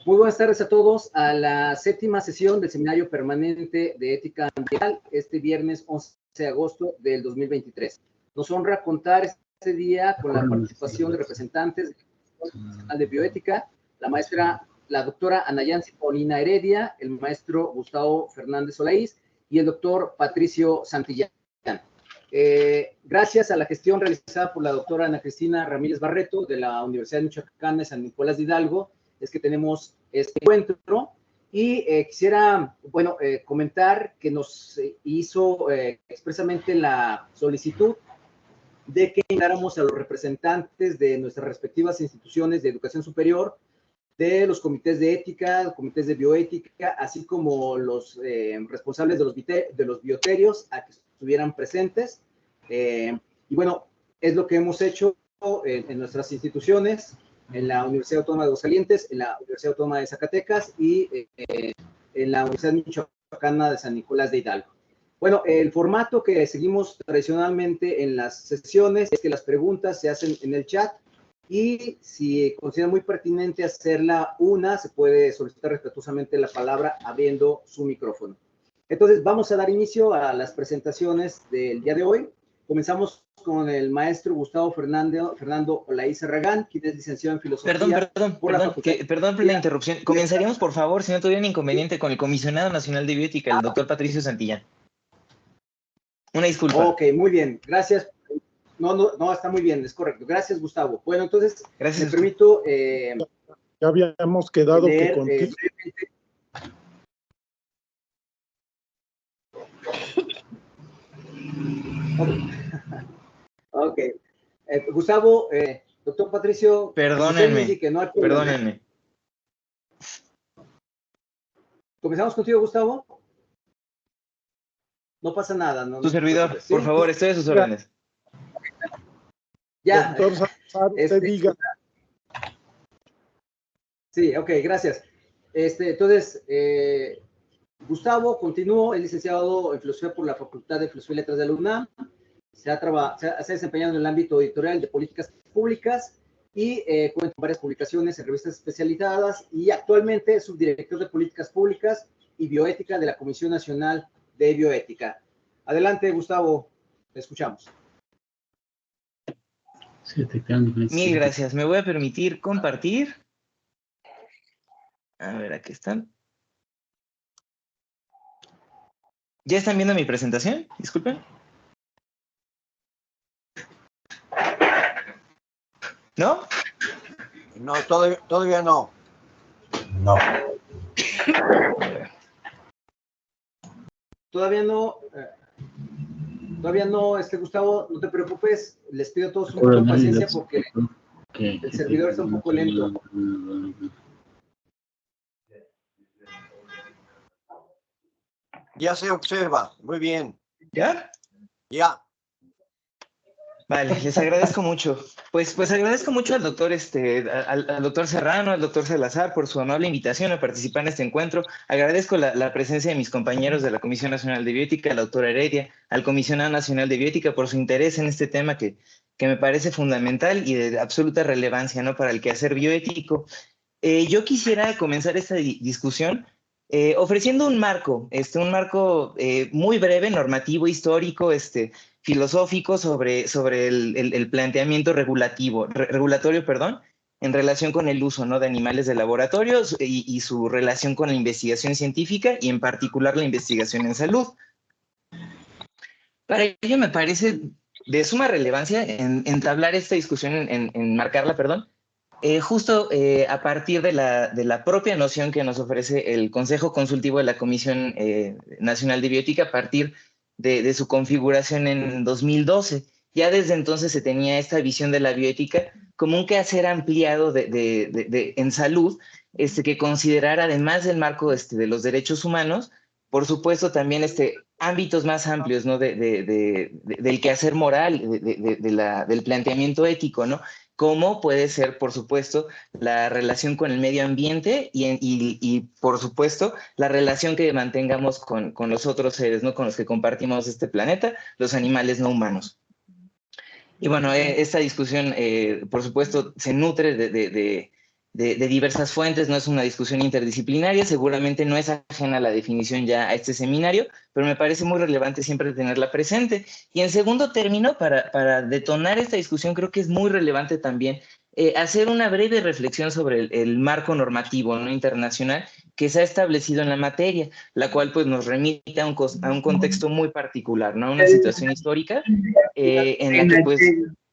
Muy buenas tardes a todos a la séptima sesión del Seminario Permanente de Ética Ambiental, este viernes 11 de agosto del 2023. Nos honra contar este día con la participación de representantes de la Comisión Nacional de Bioética, la doctora Ana Yancy Paulina Heredia, el maestro Gustavo Fernández Solaís y el doctor Patricio Santillán. Gracias a la gestión realizada por la doctora Ana Cristina Ramírez Barreto de la Universidad de Michoacán de San Nicolás de Hidalgo, es que tenemos este encuentro y quisiera, comentar que nos hizo expresamente la solicitud de que invitáramos a los representantes de nuestras respectivas instituciones de educación superior, de los comités de ética, comités de bioética, así como los responsables de los bioterios a que estuvieran presentes. Y bueno, es lo que hemos hecho en nuestras instituciones, en la Universidad Autónoma de Aguascalientes, en la Universidad Autónoma de Zacatecas y en la Universidad Michoacana de San Nicolás de Hidalgo. Bueno, el formato que seguimos tradicionalmente en las sesiones es que las preguntas se hacen en el chat y si considera muy pertinente hacerla se puede solicitar respetuosamente la palabra abriendo su micrófono. Entonces, vamos a dar inicio a las presentaciones del día de hoy. Comenzamos con el maestro Gustavo Fernando Olaís Arragán, quien es licenciado en Filosofía. Perdón por la interrupción. Comenzaríamos, por favor, si no tuvieran inconveniente, con el Comisionado Nacional de Bioética, el doctor Patricio Santillán. Una disculpa. Ok, muy bien. Gracias. No, está muy bien, es correcto. Gracias, Gustavo. Bueno, entonces, gracias. Me permito... ya habíamos quedado leer, que contigo... Ok. Gustavo, doctor Patricio... Perdónenme. ¿Comenzamos contigo, Gustavo? No pasa nada. Tu servidor, por favor, estoy a sus órdenes. Ya. Doctor Salazar, diga. Sí, ok, gracias. Entonces, Gustavo continuó, es licenciado en Filosofía por la Facultad de Filosofía y Letras de la UNAM. Se ha desempeñado en el ámbito editorial de políticas públicas y cuenta con varias publicaciones en revistas especializadas y actualmente es subdirector de políticas públicas y bioética de la Comisión Nacional de Bioética. Adelante, Gustavo, te escuchamos. Mil gracias. Me voy a permitir compartir. A ver, aquí están. ¿Ya están viendo mi presentación? Disculpen. ¿No? No, todavía no. No. Todavía no, Gustavo, no te preocupes, les pido a todos un poco de paciencia porque el servidor está un poco lento. Ya se observa, muy bien. ¿Ya? Ya. Vale, les agradezco mucho. Pues agradezco mucho al doctor, al doctor Serrano, al doctor Salazar por su amable invitación a participar en este encuentro. Agradezco la presencia de mis compañeros de la Comisión Nacional de Bioética, la doctora Heredia, al Comisionado Nacional de Bioética por su interés en este tema que me parece fundamental y de absoluta relevancia, ¿no?, para el quehacer bioético. Yo quisiera comenzar esta discusión ofreciendo un marco muy breve, normativo, histórico, filosófico sobre el planteamiento regulatorio, en relación con el uso, ¿no?, de animales de laboratorios y su relación con la investigación científica y en particular la investigación en salud. Para ello me parece de suma relevancia entablar esta discusión, enmarcarla, justo a partir de la propia noción que nos ofrece el Consejo Consultivo de la Comisión Nacional de Bioética a partir de su configuración en 2012. Ya desde entonces se tenía esta visión de la bioética como un quehacer ampliado en salud, que considerara, además del marco de los derechos humanos, por supuesto también ámbitos más amplios, ¿no?, del quehacer moral, del planteamiento ético, ¿no?, como puede ser, por supuesto, la relación con el medio ambiente y por supuesto, la relación que mantengamos con los otros seres, ¿no?, con los que compartimos este planeta, los animales no humanos. Y bueno, esta discusión, por supuesto, se nutre de diversas fuentes, no es una discusión interdisciplinaria, seguramente no es ajena a la definición ya a este seminario, pero me parece muy relevante siempre tenerla presente. Y en segundo término, para detonar esta discusión, creo que es muy relevante también hacer una breve reflexión sobre el marco normativo, ¿no?, internacional que se ha establecido en la materia, la cual pues nos remite a un contexto muy particular, ¿no?, una situación histórica en la que pues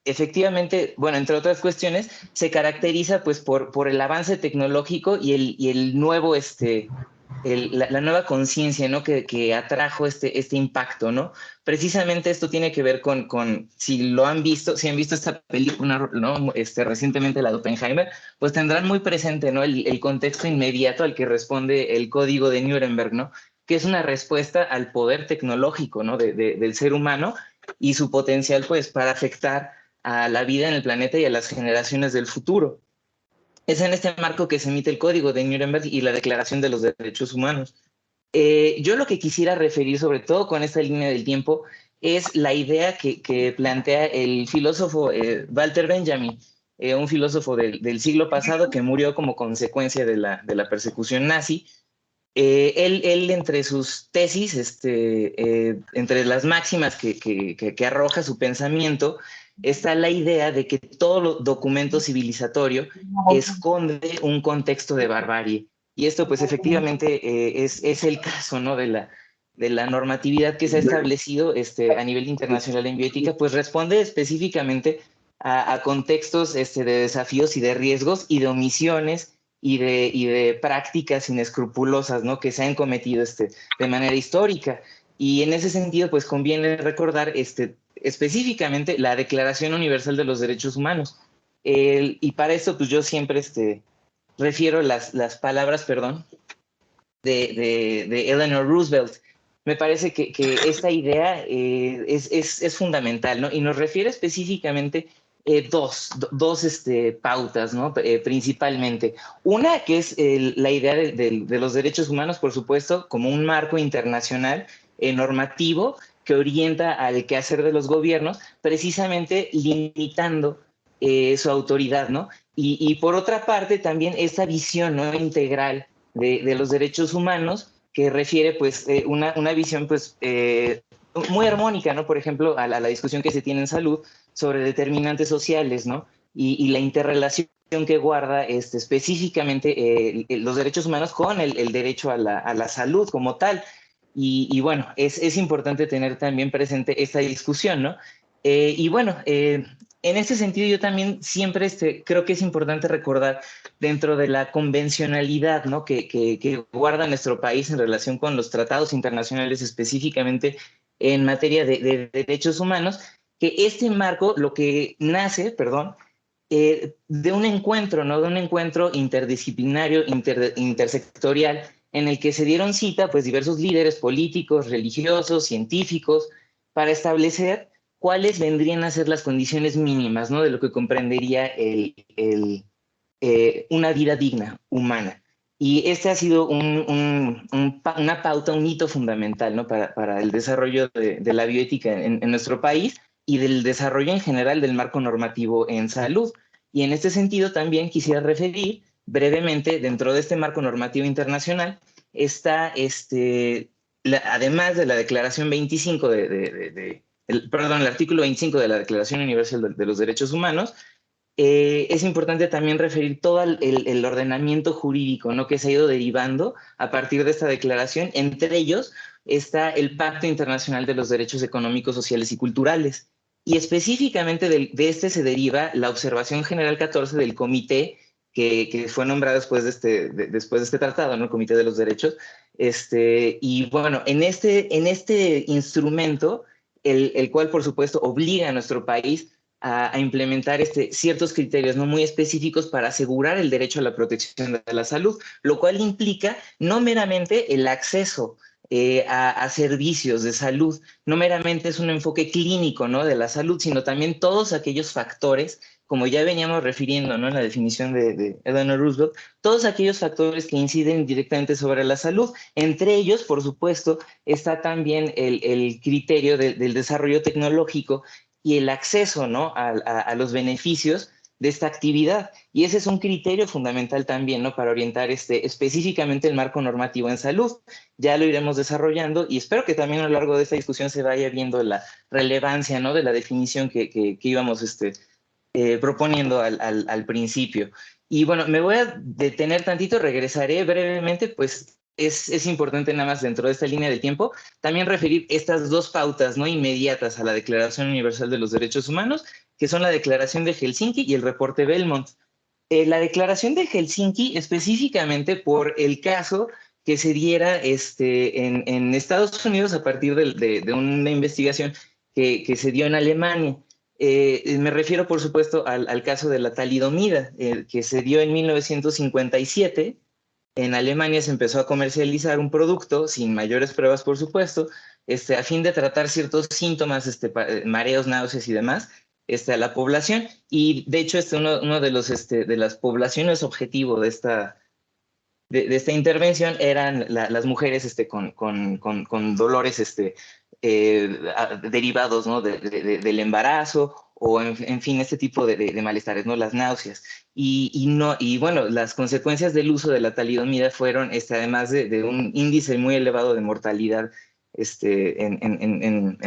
efectivamente, bueno, entre otras cuestiones, se caracteriza pues por el avance tecnológico y el nuevo, la nueva conciencia, ¿no?, que atrajo este impacto, ¿no? Precisamente esto tiene que ver con si lo han visto, si han visto esta película, ¿no?, recientemente la de Oppenheimer, pues tendrán muy presente, ¿no?, el contexto inmediato al que responde el Código de Nuremberg, ¿no?, que es una respuesta al poder tecnológico, ¿no?, del ser humano y su potencial, pues, para afectar a la vida en el planeta y a las generaciones del futuro. Es en este marco que se emite el Código de Nuremberg y la Declaración de los Derechos Humanos. Yo lo que quisiera referir, sobre todo con esta línea del tiempo, es la idea que plantea el filósofo Walter Benjamin, un filósofo del siglo pasado que murió como consecuencia de la persecución nazi. Él entre sus tesis, entre las máximas que arroja su pensamiento, está la idea de que todo documento civilizatorio esconde un contexto de barbarie. Y esto pues efectivamente es el caso, ¿no?, de la normatividad que se ha establecido a nivel internacional en bioética, pues responde específicamente a contextos de desafíos y de riesgos y de omisiones y de prácticas inescrupulosas, ¿no?, que se han cometido de manera histórica. Y en ese sentido, pues conviene recordar específicamente la Declaración Universal de los Derechos Humanos. Y para esto, pues yo siempre refiero las palabras, perdón, de Eleanor Roosevelt. Me parece que esta idea es fundamental, ¿no? Y nos refiere específicamente dos pautas, ¿no? Principalmente. Una que es la idea de los derechos humanos, por supuesto, como un marco internacional normativo que orienta al quehacer de los gobiernos, precisamente limitando su autoridad, ¿no? Y por otra parte, también esta visión, ¿no?, integral de los derechos humanos, que refiere pues una visión pues muy armónica, ¿no? Por ejemplo, a la discusión que se tiene en salud sobre determinantes sociales, ¿no? Y la interrelación que guarda específicamente los derechos humanos con el derecho a la salud como tal. Y bueno, es importante tener también presente esta discusión, ¿no? Y bueno, en ese sentido yo también siempre creo que es importante recordar dentro de la convencionalidad, ¿no?, que guarda nuestro país en relación con los tratados internacionales, específicamente en materia de derechos humanos, que este marco, lo que nace, perdón, de un encuentro, ¿no?, de un encuentro interdisciplinario, intersectorial, en el que se dieron cita pues diversos líderes políticos, religiosos, científicos, para establecer cuáles vendrían a ser las condiciones mínimas, ¿no?, de lo que comprendería una vida digna, humana. Y este ha sido una pauta, un hito fundamental, ¿no?, para el desarrollo de la bioética en nuestro país y del desarrollo en general del marco normativo en salud. Y en este sentido también quisiera referir brevemente, dentro de este marco normativo internacional, está, además de la Declaración 25 el artículo 25 de la Declaración Universal de los Derechos Humanos, es importante también referir todo el ordenamiento jurídico, ¿no?, que se ha ido derivando a partir de esta declaración. Entre ellos está el Pacto Internacional de los Derechos Económicos, Sociales y Culturales. Y específicamente de este se deriva la Observación General 14 del Comité que fue nombrado después de este tratado, ¿no?, el Comité de los Derechos. Y bueno, en este instrumento, el cual por supuesto obliga a nuestro país a implementar ciertos criterios no muy específicos para asegurar el derecho a la protección de la salud, lo cual implica no meramente el acceso a servicios de salud, no meramente es un enfoque clínico, ¿no?, de la salud, sino también todos aquellos factores, como ya veníamos refiriendo, ¿no?, en la definición de Eleanor Roosevelt, todos aquellos factores que inciden directamente sobre la salud. Entre ellos, por supuesto, está también el criterio del desarrollo tecnológico y el acceso, ¿no?, a los beneficios esta actividad. Y ese es un criterio fundamental también, ¿no? Para orientar específicamente el marco normativo en salud. Ya lo iremos desarrollando y espero que también a lo largo de esta discusión se vaya viendo la relevancia, ¿no? De la definición que íbamos proponiendo al principio. Y bueno, me voy a detener tantito, regresaré brevemente, pues es importante nada más dentro de esta línea del tiempo también referir estas dos pautas no inmediatas a la Declaración Universal de los Derechos Humanos, que son la Declaración de Helsinki y el Reporte Belmont. La Declaración de Helsinki específicamente por el caso que se diera en Estados Unidos a partir de una investigación que se dio en Alemania. Me refiero, por supuesto, al caso de la talidomida, que se dio en 1957. En Alemania se empezó a comercializar un producto, sin mayores pruebas, por supuesto, a fin de tratar ciertos síntomas, mareos, náuseas y demás, a la población. Y, de hecho, uno de las poblaciones objetivo de esta intervención eran las mujeres con dolores derivados, ¿no? del embarazo o, en fin, este tipo de malestares, ¿no? Las náuseas. Y bueno, las consecuencias del uso de la talidomida fueron, además de un índice muy elevado de mortalidad en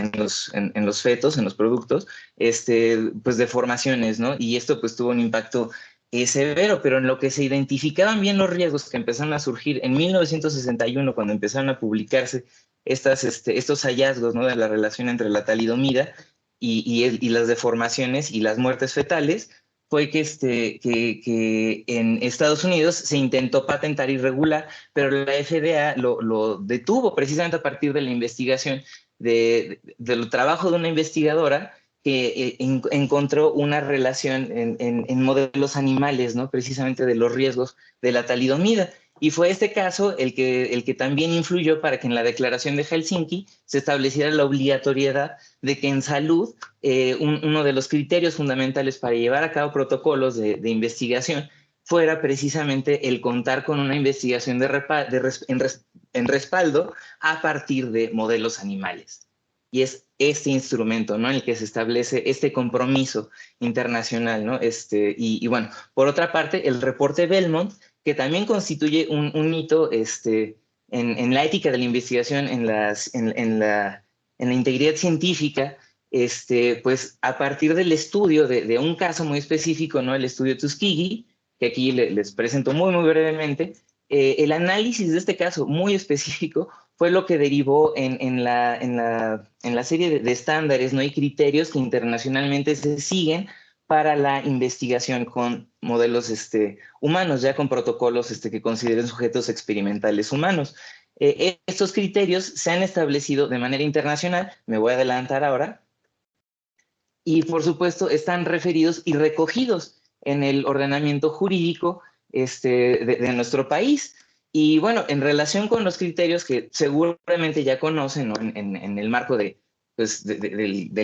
los fetos, en los productos, pues deformaciones, ¿no? Y esto pues tuvo un impacto severo, pero en lo que se identificaban bien los riesgos que empezaron a surgir en 1961, cuando empezaron a publicarse estos hallazgos, ¿no? De la relación entre la talidomida y las deformaciones y las muertes fetales, fue que en Estados Unidos se intentó patentar y regular, pero la FDA lo detuvo precisamente a partir de la investigación del trabajo de una investigadora que encontró una relación en modelos animales, ¿no? Precisamente de los riesgos de la talidomida. Y fue este caso el que también influyó para que en la Declaración de Helsinki se estableciera la obligatoriedad de que en salud uno de los criterios fundamentales para llevar a cabo protocolos de investigación fuera precisamente el contar con una investigación en respaldo a partir de modelos animales. Y es este instrumento, ¿no? En el que se establece este compromiso internacional, ¿no? Y bueno, por otra parte, el reporte Belmont, que también constituye un hito en la ética de la investigación, en la integridad científica, pues a partir del estudio de un caso muy específico, ¿no? El estudio Tuskegee, que aquí les presento muy, muy brevemente. El análisis de este caso muy específico fue lo que derivó en la serie de estándares, ¿no? Y criterios que internacionalmente se siguen para la investigación con modelos humanos, ya con protocolos que consideren sujetos experimentales humanos. Estos criterios se han establecido de manera internacional, me voy a adelantar ahora, y por supuesto están referidos y recogidos en el ordenamiento jurídico de nuestro país. Y bueno, en relación con los criterios que seguramente ya conocen, ¿no? en el marco del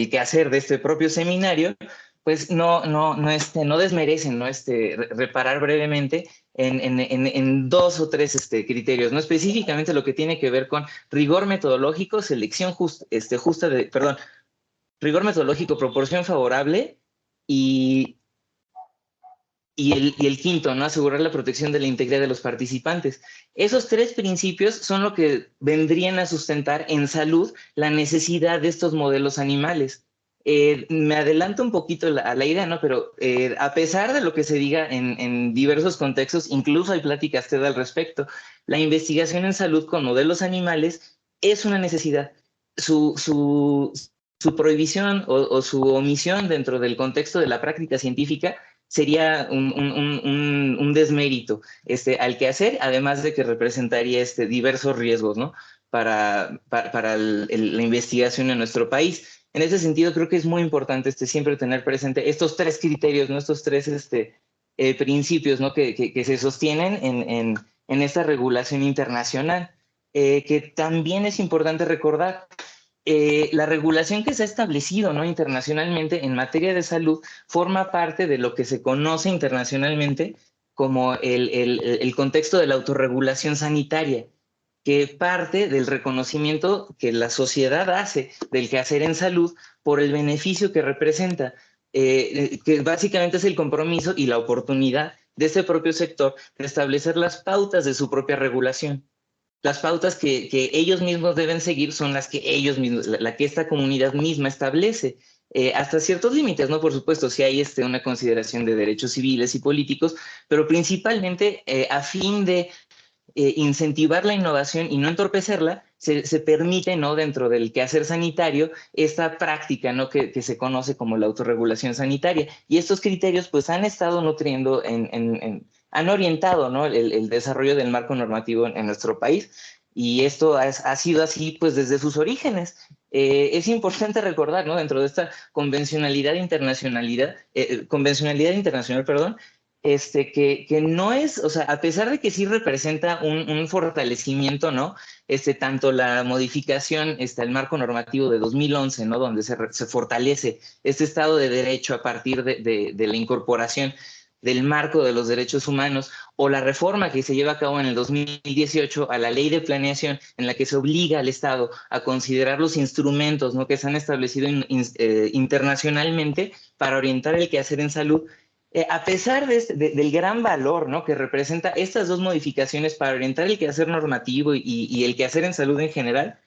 quehacer de este propio seminario, pues no desmerecen, ¿no? Reparar brevemente en dos o tres criterios, ¿no? Específicamente lo que tiene que ver con rigor metodológico, selección rigor metodológico, proporción favorable y el quinto, ¿no? Asegurar la protección de la integridad de los participantes. Esos tres principios son lo que vendrían a sustentar en salud la necesidad de estos modelos animales. Me adelanto un poquito a la idea, ¿no? Pero a pesar de lo que se diga en diversos contextos, incluso hay pláticas TED al respecto, la investigación en salud con modelos animales es una necesidad. Su prohibición o su omisión dentro del contexto de la práctica científica sería un desmérito al quehacer, además de que representaría diversos riesgos, ¿no? para la investigación en nuestro país. En ese sentido, creo que es muy importante siempre tener presente estos tres criterios, ¿no? Estos tres principios, ¿no? que se sostienen en esta regulación internacional, que también es importante recordar. La regulación que se ha establecido, ¿no? internacionalmente en materia de salud forma parte de lo que se conoce internacionalmente como el contexto de la autorregulación sanitaria, que parte del reconocimiento que la sociedad hace del quehacer en salud por el beneficio que representa que básicamente es el compromiso y la oportunidad de este propio sector de establecer las pautas de su propia regulación. Las pautas que ellos mismos deben seguir son las que ellos mismos, la que esta comunidad misma establece. Hasta ciertos límites, ¿no? Por supuesto, si hay una consideración de derechos civiles y políticos, pero principalmente a fin de incentivar la innovación y no entorpecerla, se permite, ¿no? Dentro del quehacer sanitario, esta práctica, ¿no? Que se conoce como la autorregulación sanitaria. Y estos criterios, pues, han estado nutriendo, han orientado, ¿no? El desarrollo del marco normativo en nuestro país. Y esto ha sido así, pues, desde sus orígenes. Es importante recordar, ¿no? Dentro de esta convencionalidad internacional, perdón, que no es, o sea, a pesar de que sí representa un fortalecimiento, ¿no? Tanto la modificación, el marco normativo de 2011, ¿no? Donde se fortalece este Estado de Derecho a partir de la incorporación del marco de los derechos humanos, o la reforma que se lleva a cabo en el 2018 a la Ley de Planeación, en la que se obliga al Estado a considerar los instrumentos, ¿no? Que se han establecido internacionalmente para orientar el quehacer en salud. A pesar del gran valor, ¿no? Que representa estas dos modificaciones para orientar el quehacer normativo y el quehacer en salud en general,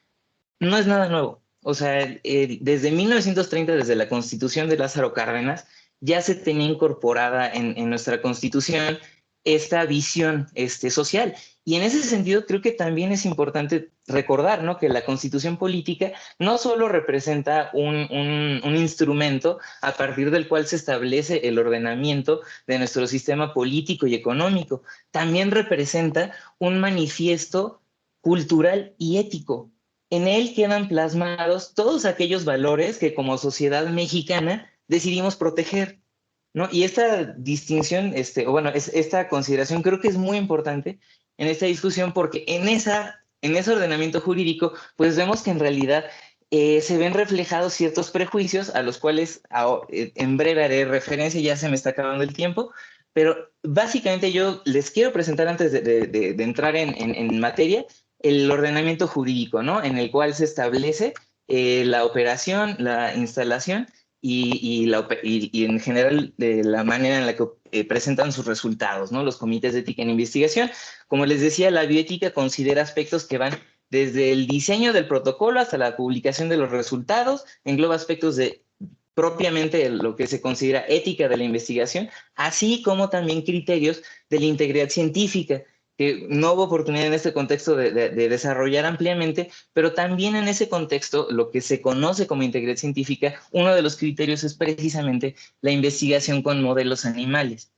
no es nada nuevo. O sea, desde 1930, desde la Constitución de Lázaro Cárdenas, ya se tenía incorporada en nuestra Constitución esta visión social. Y en ese sentido creo que también es importante recordar, ¿no? Que la Constitución política no solo representa un instrumento a partir del cual se establece el ordenamiento de nuestro sistema político y económico, también representa un manifiesto cultural y ético. En él quedan plasmados todos aquellos valores que como sociedad mexicana decidimos proteger, ¿no? Y esta distinción, esta consideración creo que es muy importante en esta discusión, porque en ese ordenamiento jurídico, pues vemos que en realidad se ven reflejados ciertos prejuicios a los cuales en breve haré referencia, ya se me está acabando el tiempo, pero básicamente yo les quiero presentar antes de entrar en materia el ordenamiento jurídico, ¿no? En el cual se establece la operación, la instalación y en general la manera en la que presentan sus resultados, ¿no? Los comités de ética en investigación. Como les decía, la bioética considera aspectos que van desde el diseño del protocolo hasta la publicación de los resultados, engloba aspectos de propiamente lo que se considera ética de la investigación, así como también criterios de la integridad científica, que no hubo oportunidad en este contexto de desarrollar ampliamente, pero también en ese contexto, lo que se conoce como integridad científica, uno de los criterios es precisamente la investigación con modelos animales.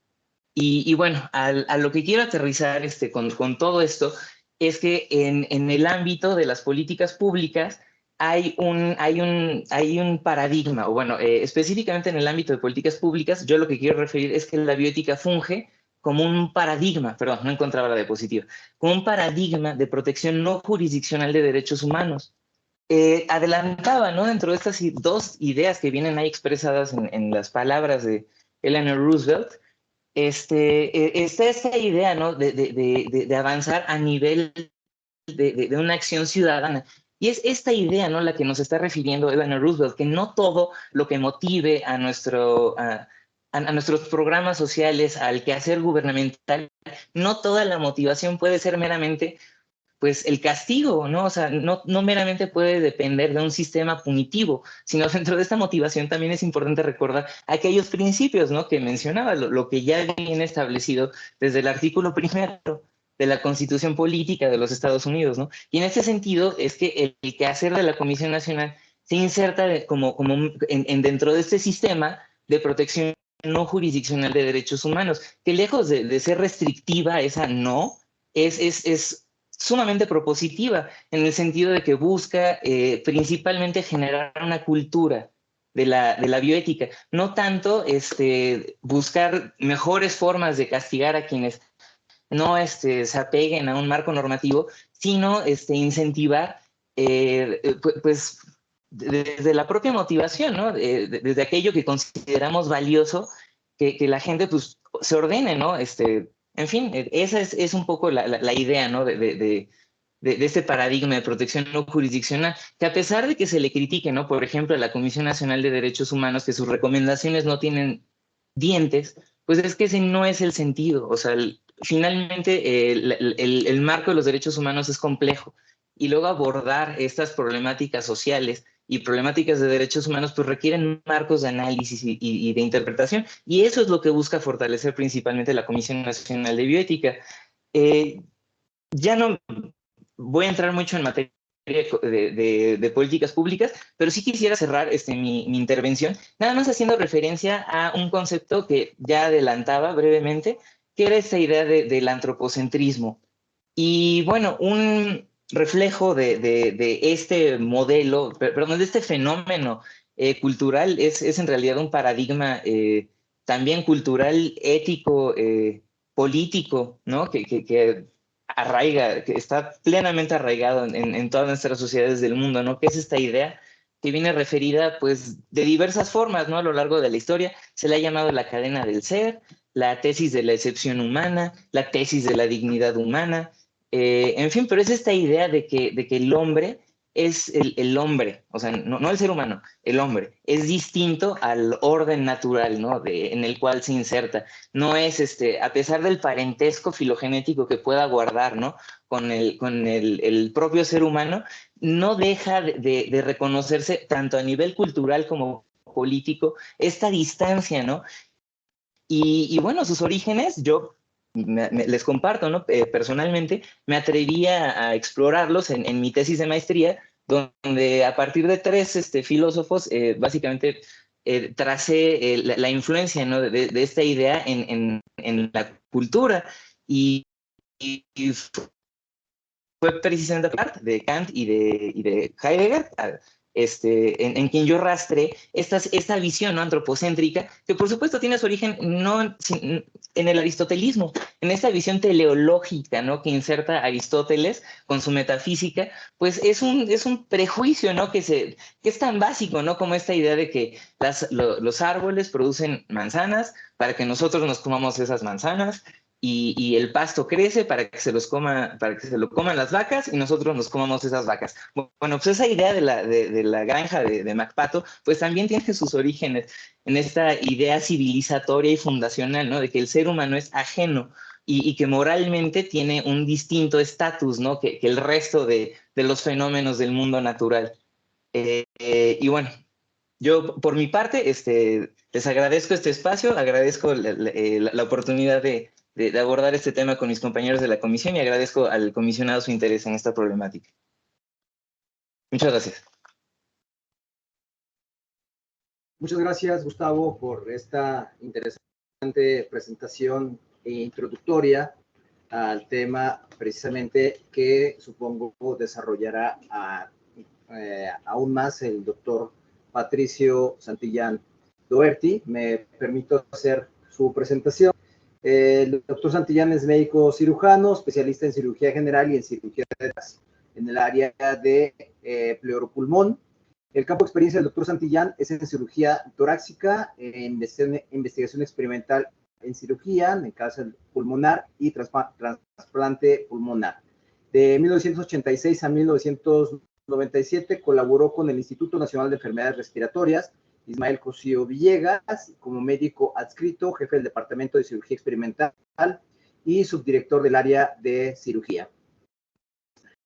Y bueno, a lo que quiero aterrizar con todo esto es que en el ámbito de las políticas públicas hay un paradigma, o bueno, específicamente en el ámbito de políticas públicas, yo lo que quiero referir es que la bioética funge como un paradigma, perdón, no encontraba la diapositiva, como un paradigma de protección no jurisdiccional de derechos humanos. Adelantaba, ¿no? Dentro de estas dos ideas que vienen ahí expresadas en las palabras de Eleanor Roosevelt, está esta idea, ¿no? De avanzar a nivel de una acción ciudadana. Y es esta idea, ¿no? La que nos está refiriendo Eleanor Roosevelt, que no todo lo que motive a nuestros programas sociales, al quehacer gubernamental, no toda la motivación puede ser meramente pues el castigo, ¿no? O sea, no meramente puede depender de un sistema punitivo, sino dentro de esta motivación también es importante recordar aquellos principios, ¿no? Que mencionaba, lo que ya viene establecido desde el artículo 1 de la Constitución Política de los Estados Unidos, ¿no? Y en ese sentido es que el quehacer de la Comisión Nacional se inserta dentro de este sistema de protección no jurisdiccional de derechos humanos, que lejos de ser restrictiva, esa no, es sumamente propositiva, en el sentido de que busca principalmente generar una cultura de la bioética, no tanto buscar mejores formas de castigar a quienes no se apeguen a un marco normativo, sino incentivar pues desde la propia motivación, ¿no? Desde aquello que consideramos valioso, que la gente pues se ordene, ¿no? En fin, esa es un poco la idea, ¿no? de este paradigma de protección no jurisdiccional, que a pesar de que se le critique, ¿no? Por ejemplo, a la Comisión Nacional de Derechos Humanos, que sus recomendaciones no tienen dientes, pues es que ese no es el sentido. O sea, finalmente el marco de los derechos humanos es complejo y luego abordar estas problemáticas sociales y problemáticas de derechos humanos pues requieren marcos de análisis y de interpretación, y eso es lo que busca fortalecer principalmente la Comisión Nacional de Bioética. Ya no voy a entrar mucho en materia de políticas públicas, pero sí quisiera cerrar mi intervención, nada más haciendo referencia a un concepto que ya adelantaba brevemente, que era esta idea del antropocentrismo. Y bueno, un reflejo de este modelo, perdón, de este fenómeno cultural es en realidad un paradigma también cultural, ético, político, ¿no? Que arraiga, que está plenamente arraigado en todas nuestras sociedades del mundo, ¿no? Que es esta idea que viene referida, pues, de diversas formas, ¿no? A lo largo de la historia se le ha llamado la cadena del ser, la tesis de la excepción humana, la tesis de la dignidad humana, en fin, pero es esta idea de que el hombre es el hombre, o sea, no el ser humano, el hombre, es distinto al orden natural, ¿no? En el cual se inserta. No es, a pesar del parentesco filogenético que pueda guardar, ¿no? Con el propio ser humano, no deja de reconocerse tanto a nivel cultural como político esta distancia, ¿no? Y bueno, sus orígenes, yo les comparto, ¿no? Personalmente, me atreví a explorarlos en mi tesis de maestría, donde a partir de tres filósofos, básicamente tracé la influencia, ¿no? de esta idea en la cultura. Y fue precisamente de Kant y de Heidegger, en quien yo rastré esta visión, ¿no? Antropocéntrica, que por supuesto tiene su origen no en el aristotelismo, en esta visión teleológica, ¿no? Que inserta Aristóteles con su metafísica, pues es un prejuicio, ¿no? Que es tan básico, ¿no? Como esta idea de que los árboles producen manzanas para que nosotros nos comamos esas manzanas, y el pasto crece para que se lo coman las vacas y nosotros nos comamos esas vacas. Bueno, pues esa idea de la granja de MacPato, pues también tiene sus orígenes en esta idea civilizatoria y fundacional, ¿no? De que el ser humano es ajeno y que moralmente tiene un distinto estatus, ¿no? Que el resto de los fenómenos del mundo natural. Y bueno, yo por mi parte, les agradezco este espacio, agradezco la oportunidad de abordar este tema con mis compañeros de la comisión y agradezco al comisionado su interés en esta problemática. Muchas gracias. Muchas gracias, Gustavo, por esta interesante presentación introductoria al tema precisamente que supongo desarrollará aún más el doctor Patricio Santillán Doherty. Me permito hacer su presentación. El doctor Santillán es médico cirujano, especialista en cirugía general y en cirugía en el área de pleuropulmón. El campo de experiencia del doctor Santillán es en cirugía torácica, investigación experimental en cirugía, en cáncer pulmonar y trasplante pulmonar. De 1986 a 1997 colaboró con el Instituto Nacional de Enfermedades Respiratorias, Ismael Cosío Villegas, como médico adscrito, jefe del Departamento de Cirugía Experimental y subdirector del área de cirugía.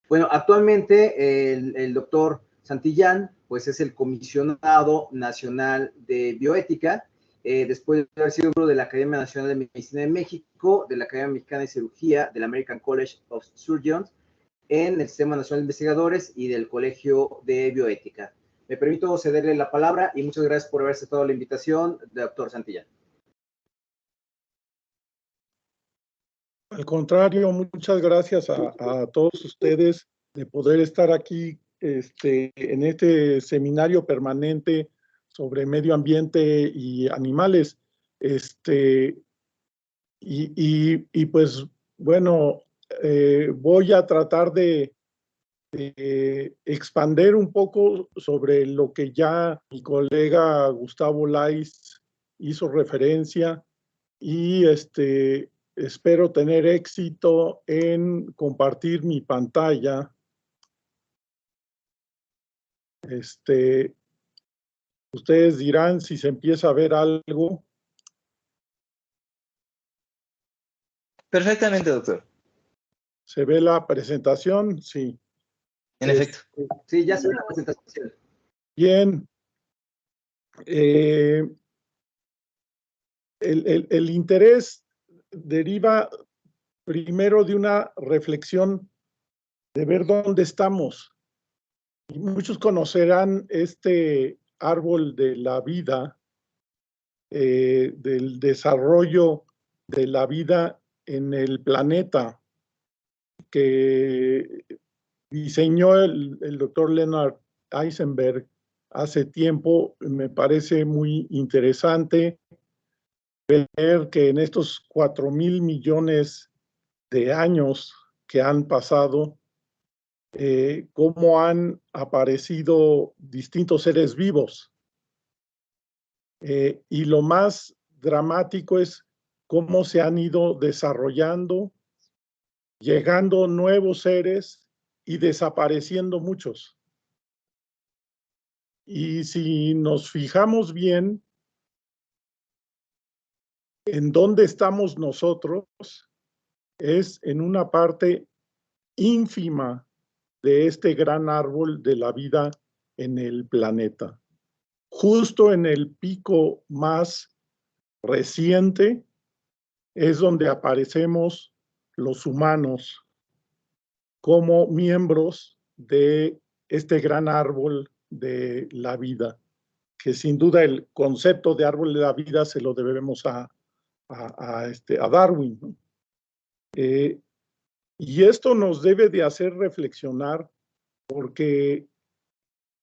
Bueno, actualmente el doctor Santillán, pues es el comisionado nacional de bioética, después de haber sido miembro de la Academia Nacional de Medicina de México, de la Academia Mexicana de Cirugía, del American College of Surgeons, en el Sistema Nacional de Investigadores y del Colegio de Bioética. Me permito cederle la palabra y muchas gracias por haber aceptado la invitación, doctor Santillán. Al contrario, muchas gracias a todos ustedes de poder estar aquí en este seminario permanente sobre medio ambiente y animales. Y pues bueno, voy a tratar de expander un poco sobre lo que ya mi colega Gustavo Lais hizo referencia y espero tener éxito en compartir mi pantalla. Ustedes dirán si se empieza a ver algo. Perfectamente, doctor. ¿Se ve la presentación? Sí. En efecto. Sí, ya se ve la presentación. Bien. El interés deriva primero de una reflexión de ver dónde estamos. Y muchos conocerán este árbol de la vida, del desarrollo de la vida en el planeta, que diseñó el doctor Leonard Heisenberg hace tiempo. Me parece muy interesante ver que en estos 4,000 millones de años que han pasado, cómo han aparecido distintos seres vivos. Y lo más dramático es cómo se han ido desarrollando, llegando nuevos seres y desapareciendo muchos. Y si nos fijamos bien en dónde estamos nosotros, es en una parte ínfima de este gran árbol de la vida en el planeta. Justo en el pico más reciente es donde aparecemos los humanos como miembros de este gran árbol de la vida, que sin duda el concepto de árbol de la vida se lo debemos a Darwin, ¿no? Y esto nos debe de hacer reflexionar, porque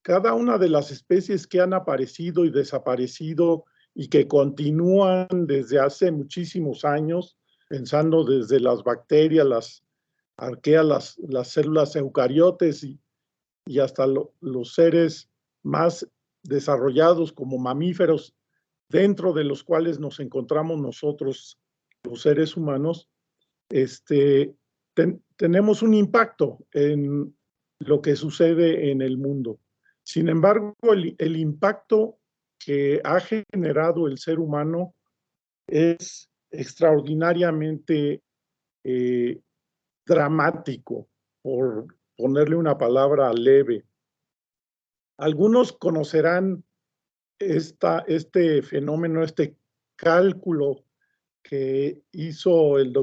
cada una de las especies que han aparecido y desaparecido y que continúan desde hace muchísimos años, pensando desde las bacterias, las arqueas, las células eucariotes y hasta los seres más desarrollados como mamíferos, dentro de los cuales nos encontramos nosotros, los seres humanos, tenemos un impacto en lo que sucede en el mundo. Sin embargo, el impacto que ha generado el ser humano es extraordinariamente dramático, por ponerle una palabra leve. Algunos conocerán este fenómeno, este cálculo que hizo el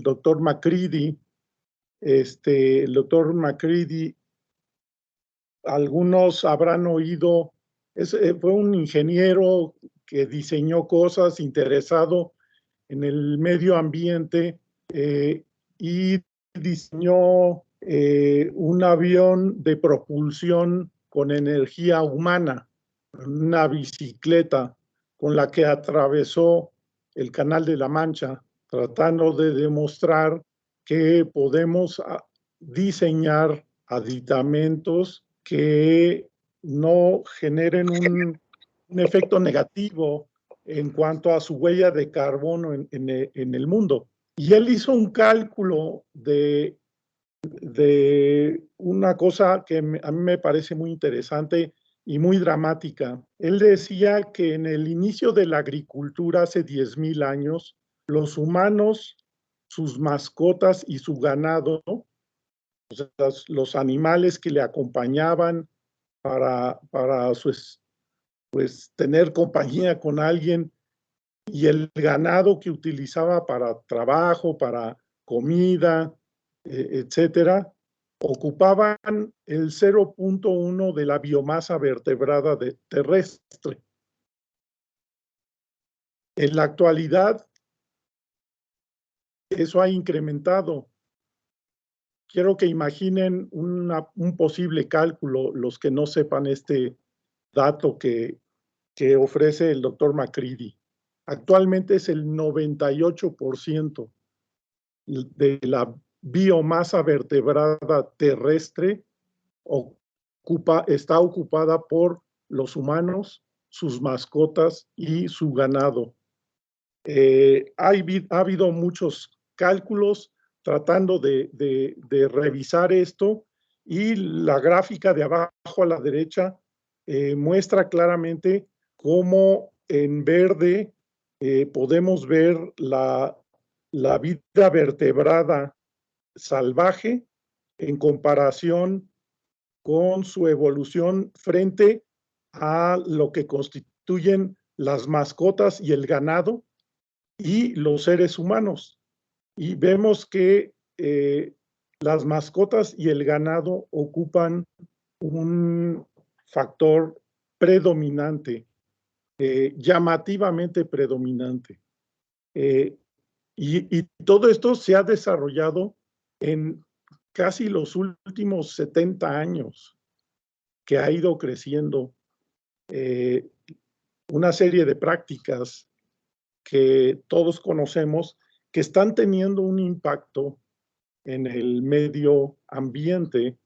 doctor Macready. El doctor Macready, algunos habrán oído, fue un ingeniero que diseñó cosas, interesado en el medio ambiente, y diseñó un avión de propulsión con energía humana, una bicicleta con la que atravesó el Canal de la Mancha, tratando de demostrar que podemos diseñar aditamentos que no generen un efecto negativo en cuanto a su huella de carbono en el mundo. Y él hizo un cálculo de una cosa que a mí me parece muy interesante y muy dramática. Él decía que en el inicio de la agricultura, hace 10,000 años, los humanos, sus mascotas y su ganado, o sea, los animales que le acompañaban para pues, tener compañía con alguien, y el ganado que utilizaba para trabajo, para comida, etcétera, ocupaban el 0,1 de la biomasa vertebrada terrestre. En la actualidad, eso ha incrementado. Quiero que imaginen un posible cálculo, los que no sepan este dato que ofrece el doctor Macready. Actualmente es el 98% de la biomasa vertebrada terrestre está ocupada por los humanos, sus mascotas y su ganado. Ha habido muchos cálculos tratando de revisar esto, y la gráfica de abajo a la derecha muestra claramente cómo en verde podemos ver la vida vertebrada salvaje en comparación con su evolución frente a lo que constituyen las mascotas y el ganado y los seres humanos. Y vemos que las mascotas y el ganado ocupan un factor predominante, llamativamente predominante. Y todo esto se ha desarrollado en casi los últimos 70 años, que ha ido creciendo una serie de prácticas que todos conocemos, que están teniendo un impacto en el medio ambiente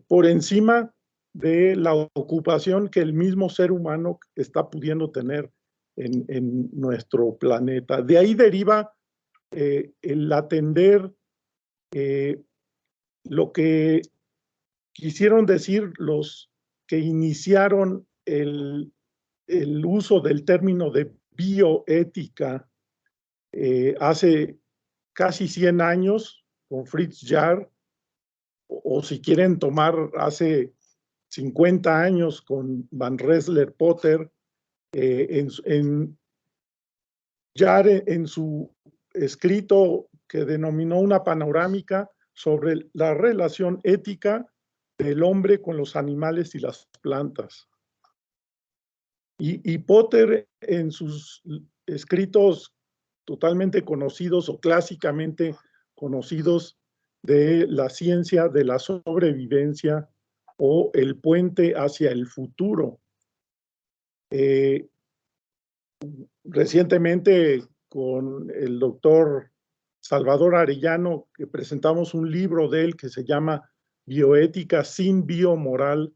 por encima de la ocupación que el mismo ser humano está pudiendo tener en nuestro planeta. De ahí deriva el atender lo que quisieron decir los que iniciaron el uso del término de bioética hace casi 100 años con Fritz Jarr, o si quieren tomar hace 50 años con Van Rensselaer Potter, Jarr en su escrito que denominó una panorámica sobre la relación ética del hombre con los animales y las plantas. Y Potter en sus escritos totalmente conocidos o clásicamente conocidos de la ciencia de la sobrevivencia o el puente hacia el futuro. Recientemente con el doctor Salvador Arellano, que presentamos un libro de él que se llama Bioética sin biomoral,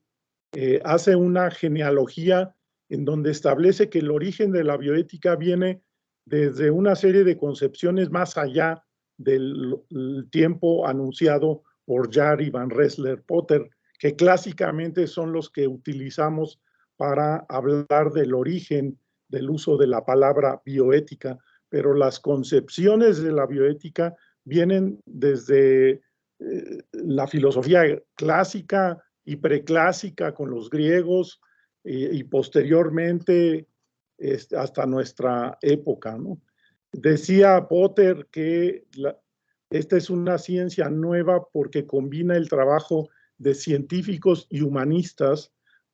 hace una genealogía en donde establece que el origen de la bioética viene desde una serie de concepciones más allá del tiempo anunciado por Jarr y Van Rensselaer Potter, que clásicamente son los que utilizamos para hablar del origen del uso de la palabra bioética, pero las concepciones de la bioética vienen desde la filosofía clásica y preclásica con los griegos y posteriormente hasta nuestra época, ¿no? Decía Potter que esta es una ciencia nueva porque combina el trabajo de científicos y humanistas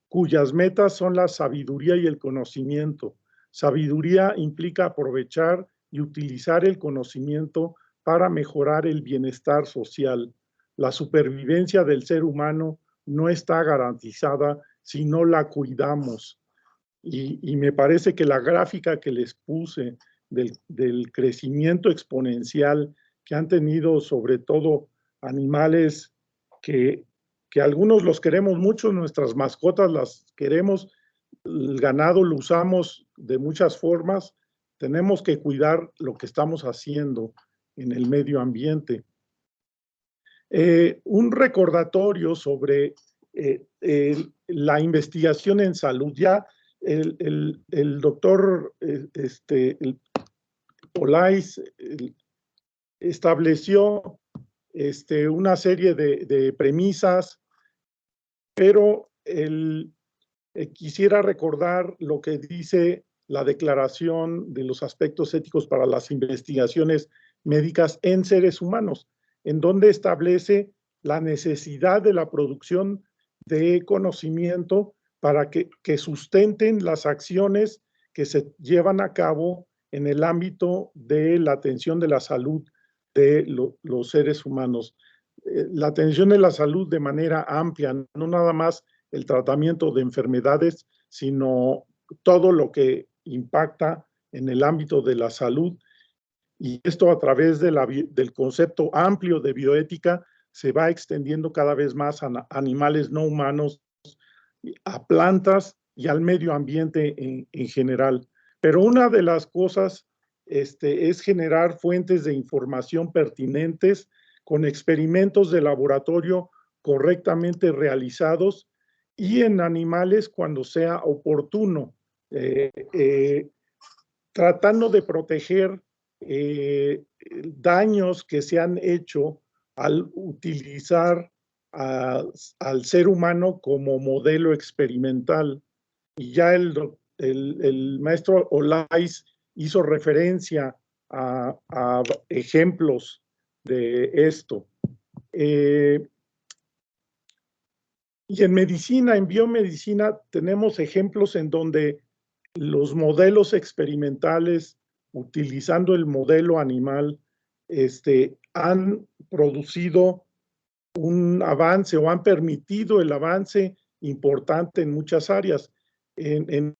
cuyas metas son la sabiduría y el conocimiento. Sabiduría implica aprovechar y utilizar el conocimiento para mejorar el bienestar social. La supervivencia del ser humano no está garantizada si no la cuidamos. Y me parece que la gráfica que les puse del crecimiento exponencial que han tenido sobre todo animales que algunos los queremos mucho, nuestras mascotas las queremos, el ganado lo usamos de muchas formas, tenemos que cuidar lo que estamos haciendo en el medio ambiente. Un recordatorio sobre la investigación en salud. Ya el doctor Olais estableció una serie de premisas, pero quisiera recordar lo que dice la Declaración de los Aspectos Éticos para las Investigaciones Médicas en Seres Humanos, en donde establece la necesidad de la producción de conocimiento para que sustenten las acciones que se llevan a cabo en el ámbito de la atención de la salud de los seres humanos. La atención de la salud de manera amplia, no nada más el tratamiento de enfermedades, sino todo lo que impacta en el ámbito de la salud. Y esto a través del concepto amplio de bioética se va extendiendo cada vez más a animales no humanos, a plantas y al medio ambiente en general. Pero una de las cosas es generar fuentes de información pertinentes con experimentos de laboratorio correctamente realizados y en animales cuando sea oportuno, tratando de proteger daños que se han hecho al utilizar al ser humano como modelo experimental. Y ya el maestro Olais hizo referencia a ejemplos de esto. Y en medicina, en biomedicina, tenemos ejemplos en donde los modelos experimentales, utilizando el modelo animal, han producido un avance o han permitido el avance importante en muchas áreas. En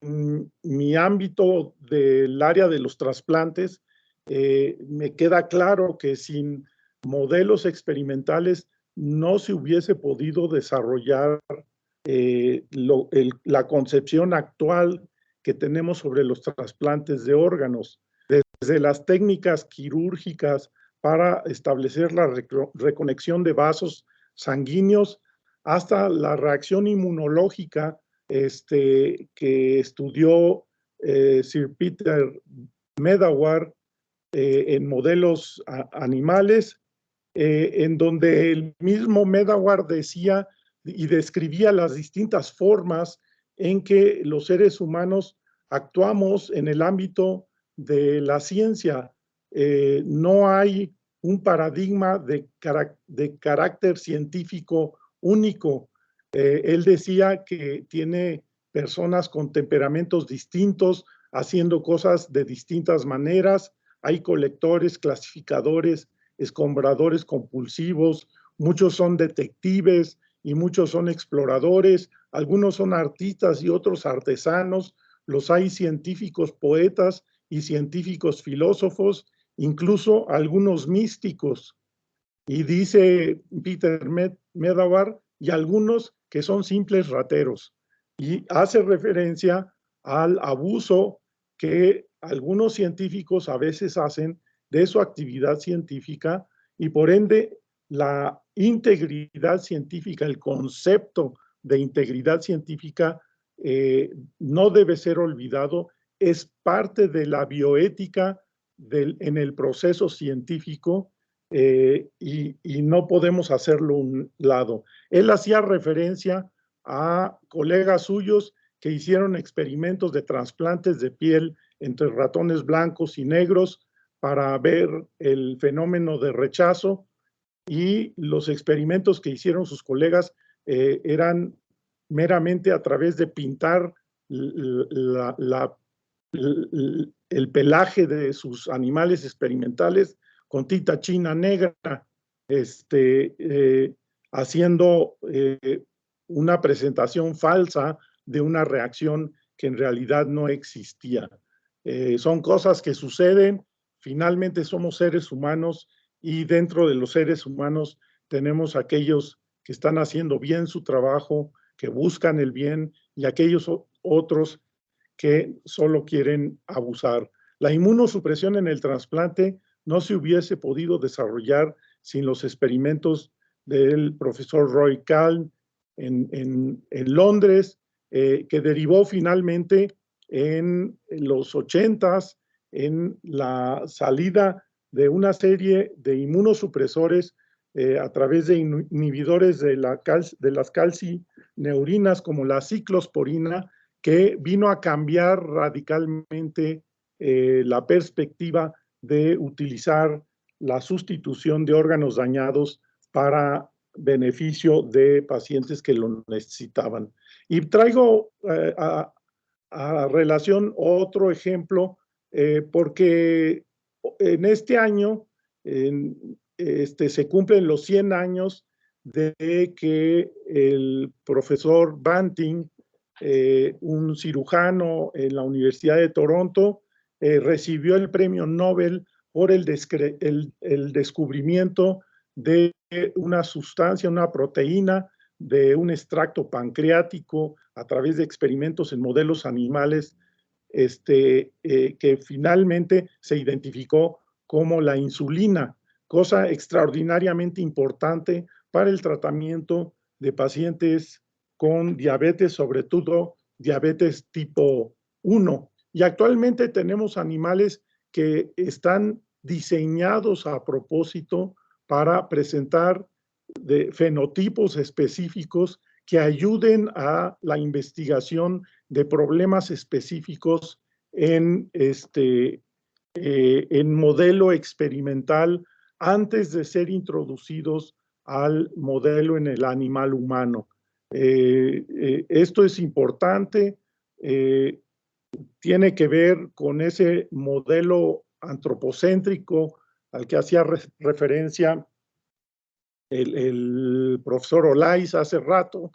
mi ámbito del área de los trasplantes, me queda claro que sin modelos experimentales no se hubiese podido desarrollar la concepción actual que tenemos sobre los trasplantes de órganos, desde las técnicas quirúrgicas para establecer la reconexión de vasos sanguíneos hasta la reacción inmunológica que estudió Sir Peter Medawar en modelos animales, en donde el mismo Medawar decía y describía las distintas formas en que los seres humanos actuamos en el ámbito de la ciencia. No hay un paradigma de carácter científico único. Él decía que tiene personas con temperamentos distintos, haciendo cosas de distintas maneras. Hay colectores, clasificadores, escombradores compulsivos, muchos son detectives y muchos son exploradores, algunos son artistas y otros artesanos, los hay científicos poetas y científicos filósofos, incluso algunos místicos. Y dice Peter Medawar, y algunos que son simples rateros. Y hace referencia al abuso que algunos científicos a veces hacen de su actividad científica y por ende la integridad científica, el concepto de integridad científica no debe ser olvidado, es parte de la bioética en el proceso científico y no podemos hacerlo a un lado. Él hacía referencia a colegas suyos que hicieron experimentos de trasplantes de piel entre ratones blancos y negros para ver el fenómeno de rechazo, y los experimentos que hicieron sus colegas eran meramente a través de pintar el pelaje de sus animales experimentales con tinta china negra, haciendo una presentación falsa de una reacción que en realidad no existía. Son cosas que suceden, finalmente somos seres humanos y dentro de los seres humanos tenemos aquellos que están haciendo bien su trabajo, que buscan el bien, y aquellos otros que solo quieren abusar. La inmunosupresión en el trasplante no se hubiese podido desarrollar sin los experimentos del profesor Roy Calm en Londres, que derivó finalmente en los 80s en la salida de una serie de inmunosupresores a través de inhibidores de las calcineurinas como la ciclosporina, que vino a cambiar radicalmente la perspectiva de utilizar la sustitución de órganos dañados para beneficio de pacientes que lo necesitaban. Y traigo a relación otro ejemplo, porque en este año se cumplen los 100 años de que el profesor Banting, un cirujano en la Universidad de Toronto, recibió el premio Nobel por el descubrimiento de una sustancia, una proteína de un extracto pancreático a través de experimentos en modelos animales que finalmente se identificó como la insulina, cosa extraordinariamente importante para el tratamiento de pacientes con diabetes, sobre todo diabetes tipo 1. Y actualmente tenemos animales que están diseñados a propósito para presentar fenotipos específicos que ayuden a la investigación de problemas específicos en modelo experimental antes de ser introducidos al modelo en el animal humano. Esto es importante, tiene que ver con ese modelo antropocéntrico al que hacía referencia el profesor Olais hace rato,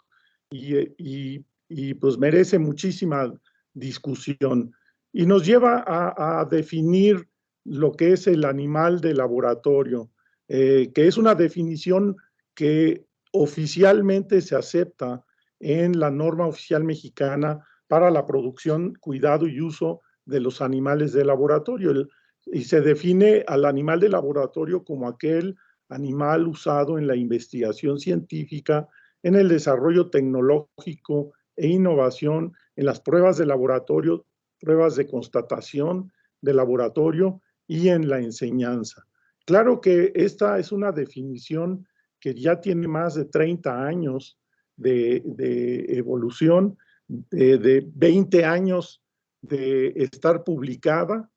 y pues merece muchísima discusión. Y nos lleva a definir lo que es el animal de laboratorio, que es una definición que oficialmente se acepta en la norma oficial mexicana para la producción, cuidado y uso de los animales de laboratorio. Y se define al animal de laboratorio como aquel animal usado en la investigación científica, en el desarrollo tecnológico e innovación, en las pruebas de laboratorio, pruebas de constatación de laboratorio y en la enseñanza. Claro que esta es una definición que ya tiene más de 30 años de evolución, de 20 años de estar publicada,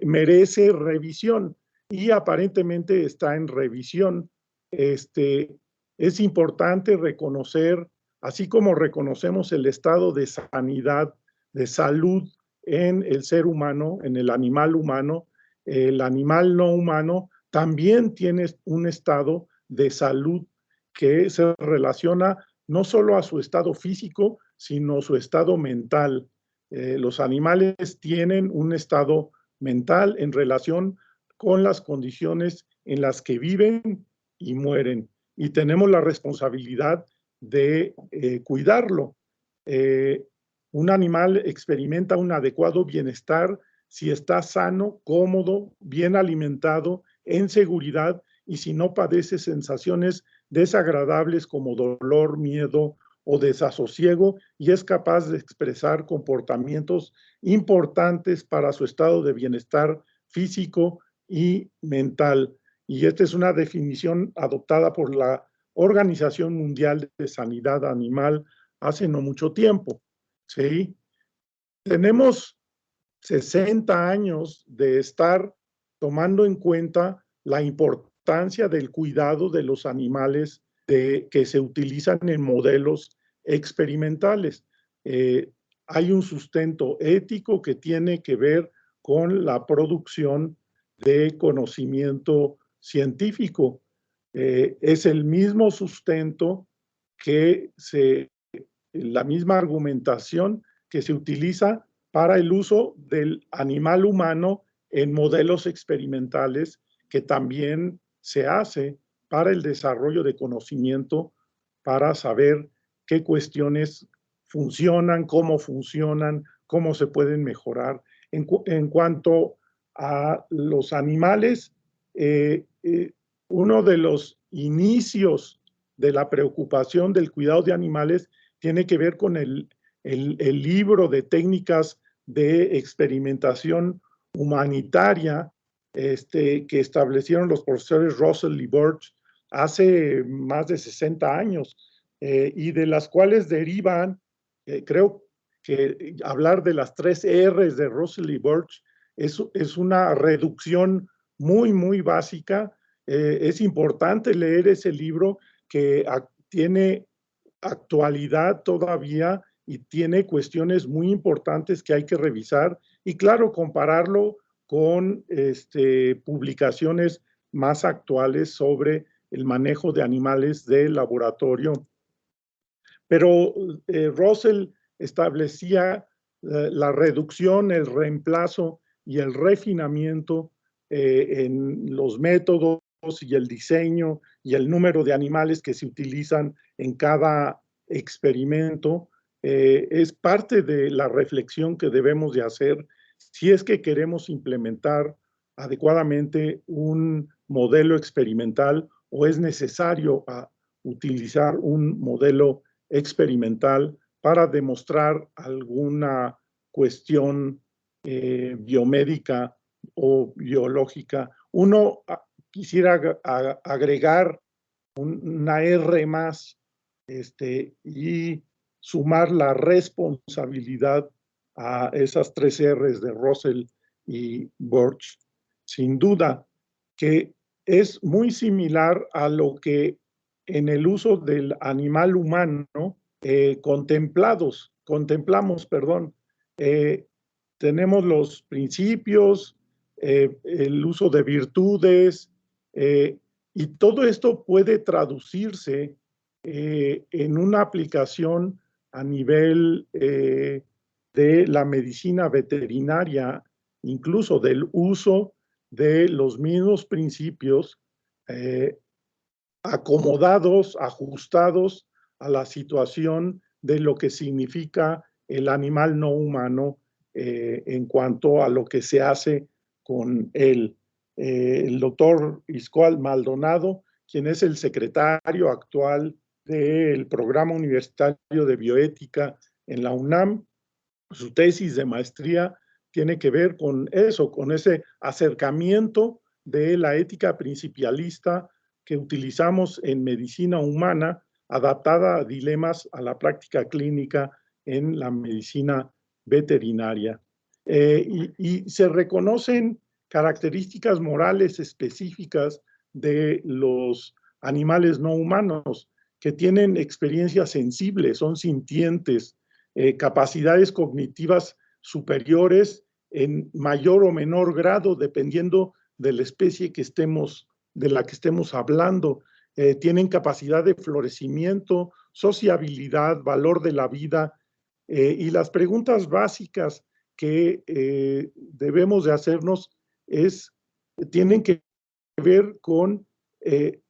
merece revisión, y aparentemente está en revisión. Es importante reconocer, así como reconocemos el estado de sanidad, de salud en el ser humano, en el animal humano, el animal no humano también tiene un estado de salud que se relaciona no solo a su estado físico, sino a su estado mental. Los animales tienen un estado mental en relación con las condiciones en las que viven y mueren, y tenemos la responsabilidad de cuidarlo. Un animal experimenta un adecuado bienestar si está sano, cómodo, bien alimentado, en seguridad, y si no padece sensaciones desagradables como dolor, miedo o desasosiego, y es capaz de expresar comportamientos importantes para su estado de bienestar físico y mental. Y esta es una definición adoptada por la Organización Mundial de Sanidad Animal hace no mucho tiempo. ¿Sí? Tenemos 60 años de estar tomando en cuenta la importancia del cuidado de los animales que se utilizan en modelos experimentales. Hay un sustento ético que tiene que ver con la producción de conocimiento científico. Es el mismo sustento la misma argumentación que se utiliza para el uso del animal humano en modelos experimentales, que también se hace para el desarrollo de conocimiento, para saber qué cuestiones funcionan, cómo se pueden mejorar. En cuanto a los animales, uno de los inicios de la preocupación del cuidado de animales tiene que ver con el libro de técnicas de experimentación humanitaria que establecieron los profesores Russell y Birch hace más de 60 años, y de las cuales derivan, creo que hablar de las 3 R's de Russell y Birch es una reducción muy, muy básica. Es importante leer ese libro, que tiene actualidad todavía y tiene cuestiones muy importantes que hay que revisar, y claro, compararlo con publicaciones más actuales sobre el manejo de animales de laboratorio. Pero Russell establecía la reducción, el reemplazo y el refinamiento en los métodos y el diseño y el número de animales que se utilizan en cada experimento, es parte de la reflexión que debemos de hacer si es que queremos implementar adecuadamente un modelo experimental o es necesario utilizar un modelo experimental para demostrar alguna cuestión biomédica o biológica. Uno quisiera agregar una R más y sumar la responsabilidad a esas 3 R's de Russell y Birch. Sin duda que es muy similar a lo que en el uso del animal humano contemplamos, tenemos los principios, el uso de virtudes, y todo esto puede traducirse en una aplicación a nivel de la medicina veterinaria, incluso del uso de los mismos principios acomodados, ajustados a la situación de lo que significa el animal no humano en cuanto a lo que se hace con él. El doctor Iscoal Maldonado, quien es el secretario actual del Programa Universitario de Bioética en la UNAM, su tesis de maestría tiene que ver con eso, con ese acercamiento de la ética principialista que utilizamos en medicina humana, adaptada a dilemas a la práctica clínica en la medicina veterinaria. Y se reconocen características morales específicas de los animales no humanos, que tienen experiencias sensibles, son sintientes, capacidades cognitivas superiores en mayor o menor grado, dependiendo de la especie de la que estemos hablando. Tienen capacidad de florecimiento, sociabilidad, valor de la vida, y las preguntas básicas que debemos de hacernos tienen que ver con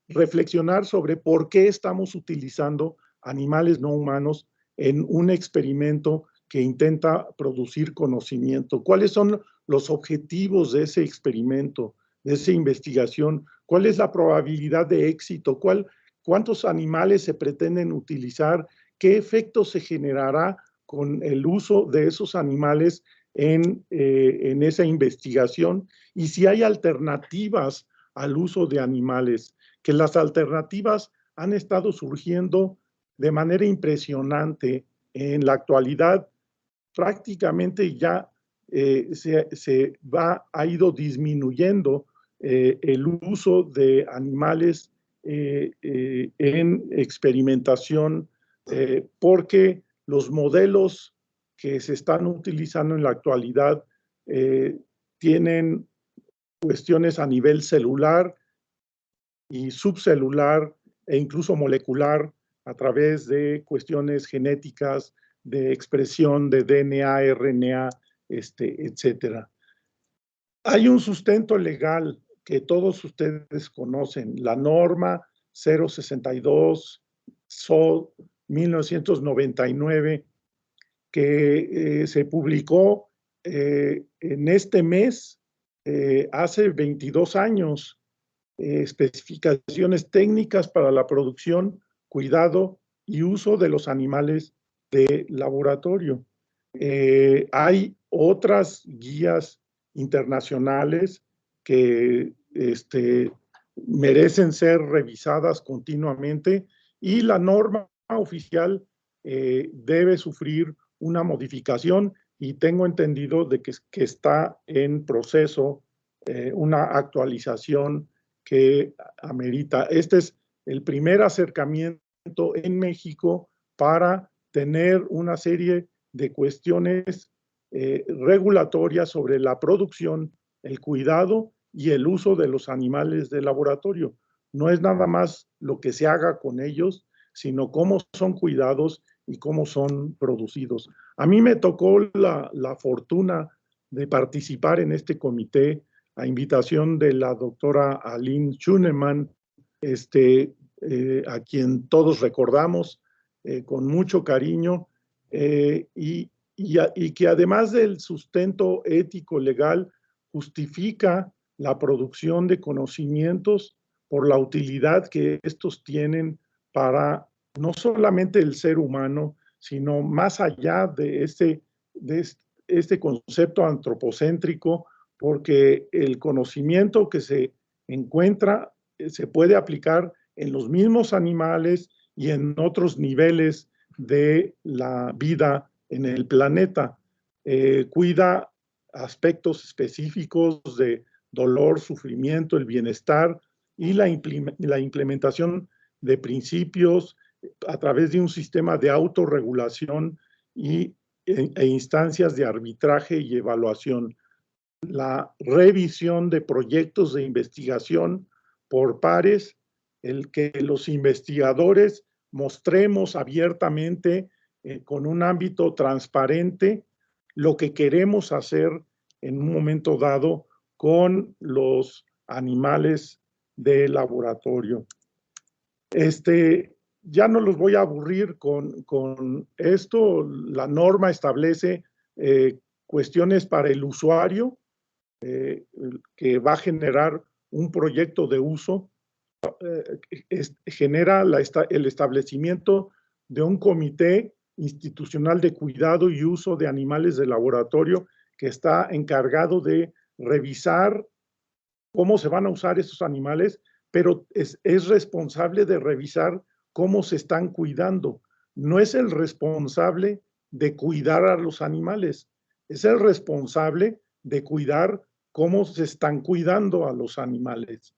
reflexionar sobre por qué estamos utilizando animales no humanos en un experimento que intenta producir conocimiento. ¿Cuáles son los objetivos de ese experimento, de esa investigación? ¿Cuál es la probabilidad de éxito? ¿Cuántos animales se pretenden utilizar? ¿Qué efecto se generará con el uso de esos animales en esa investigación? Y si hay alternativas al uso de animales, que las alternativas han estado surgiendo de manera impresionante. En la actualidad prácticamente ya ha ido disminuyendo el uso de animales en experimentación porque los modelos que se están utilizando en la actualidad tienen cuestiones a nivel celular y subcelular e incluso molecular a través de cuestiones genéticas, de expresión de DNA, RNA, etcétera. Hay un sustento legal que todos ustedes conocen, la norma 062 SOL 1999, que se publicó en este mes, hace 22 años, especificaciones técnicas para la producción, cuidado y uso de los animales de laboratorio. Hay otras guías internacionales que merecen ser revisadas continuamente y la norma oficial debe sufrir una modificación y tengo entendido de que está en proceso una actualización que amerita. Este es el primer acercamiento en México para tener una serie de cuestiones regulatorias sobre la producción, el cuidado y el uso de los animales de laboratorio. No es nada más lo que se haga con ellos, sino cómo son cuidados y cómo son producidos. A mí me tocó la fortuna de participar en este comité a invitación de la doctora Aline Schunemann, a quien todos recordamos con mucho cariño, y que además del sustento ético legal justifica la producción de conocimientos por la utilidad que estos tienen para no solamente el ser humano, sino más allá de este concepto antropocéntrico, porque el conocimiento que se encuentra se puede aplicar en los mismos animales y en otros niveles de la vida en el planeta. Cuida aspectos específicos de dolor, sufrimiento, el bienestar y la implementación de principios a través de un sistema de autorregulación e instancias de arbitraje y evaluación. La revisión de proyectos de investigación por pares, el que los investigadores mostremos abiertamente con un ámbito transparente lo que queremos hacer en un momento dado con los animales de laboratorio. Ya no los voy a aburrir con esto. La norma establece cuestiones para el usuario que va a generar un proyecto de uso. Genera el establecimiento de un comité institucional de cuidado y uso de animales de laboratorio que está encargado de revisar cómo se van a usar estos animales, pero es responsable de revisar cómo se están cuidando. No es el responsable de cuidar a los animales, es el responsable de cuidar cómo se están cuidando a los animales.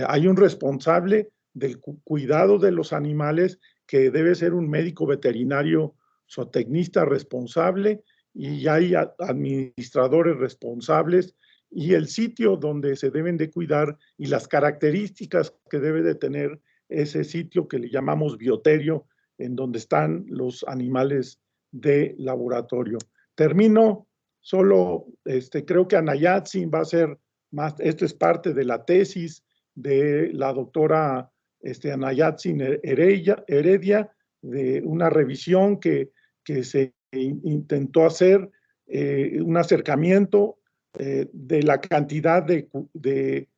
Hay un responsable del cuidado de los animales que debe ser un médico veterinario zootecnista responsable, y hay administradores responsables, y el sitio donde se deben de cuidar y las características que debe de tener ese sitio que le llamamos bioterio, en donde están los animales de laboratorio. Termino solo, creo que Anayatzin va a ser más, esto es parte de la tesis de la doctora Anayatzin Heredia, de una revisión que se intentó hacer, un acercamiento de la cantidad de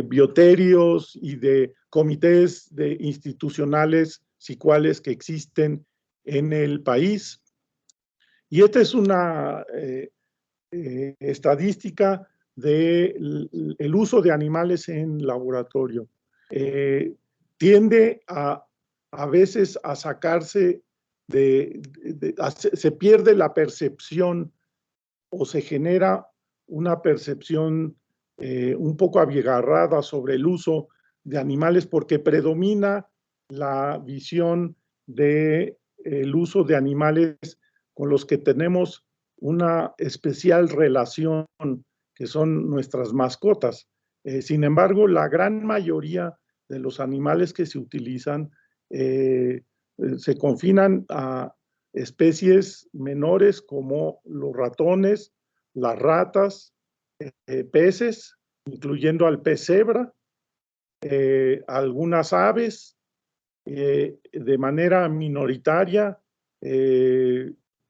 bioterios y de comités institucionales SICUALES que existen en el país. Y esta es una estadística del uso de animales en laboratorio. Tiende a veces a sacarse se pierde la percepción o se genera una percepción un poco abigarrada sobre el uso de animales, porque predomina la visión del uso de animales con los que tenemos una especial relación, que son nuestras mascotas. Sin embargo, la gran mayoría de los animales que se utilizan se confinan a especies menores como los ratones, las ratas, peces, incluyendo al pez cebra, algunas aves, de manera minoritaria,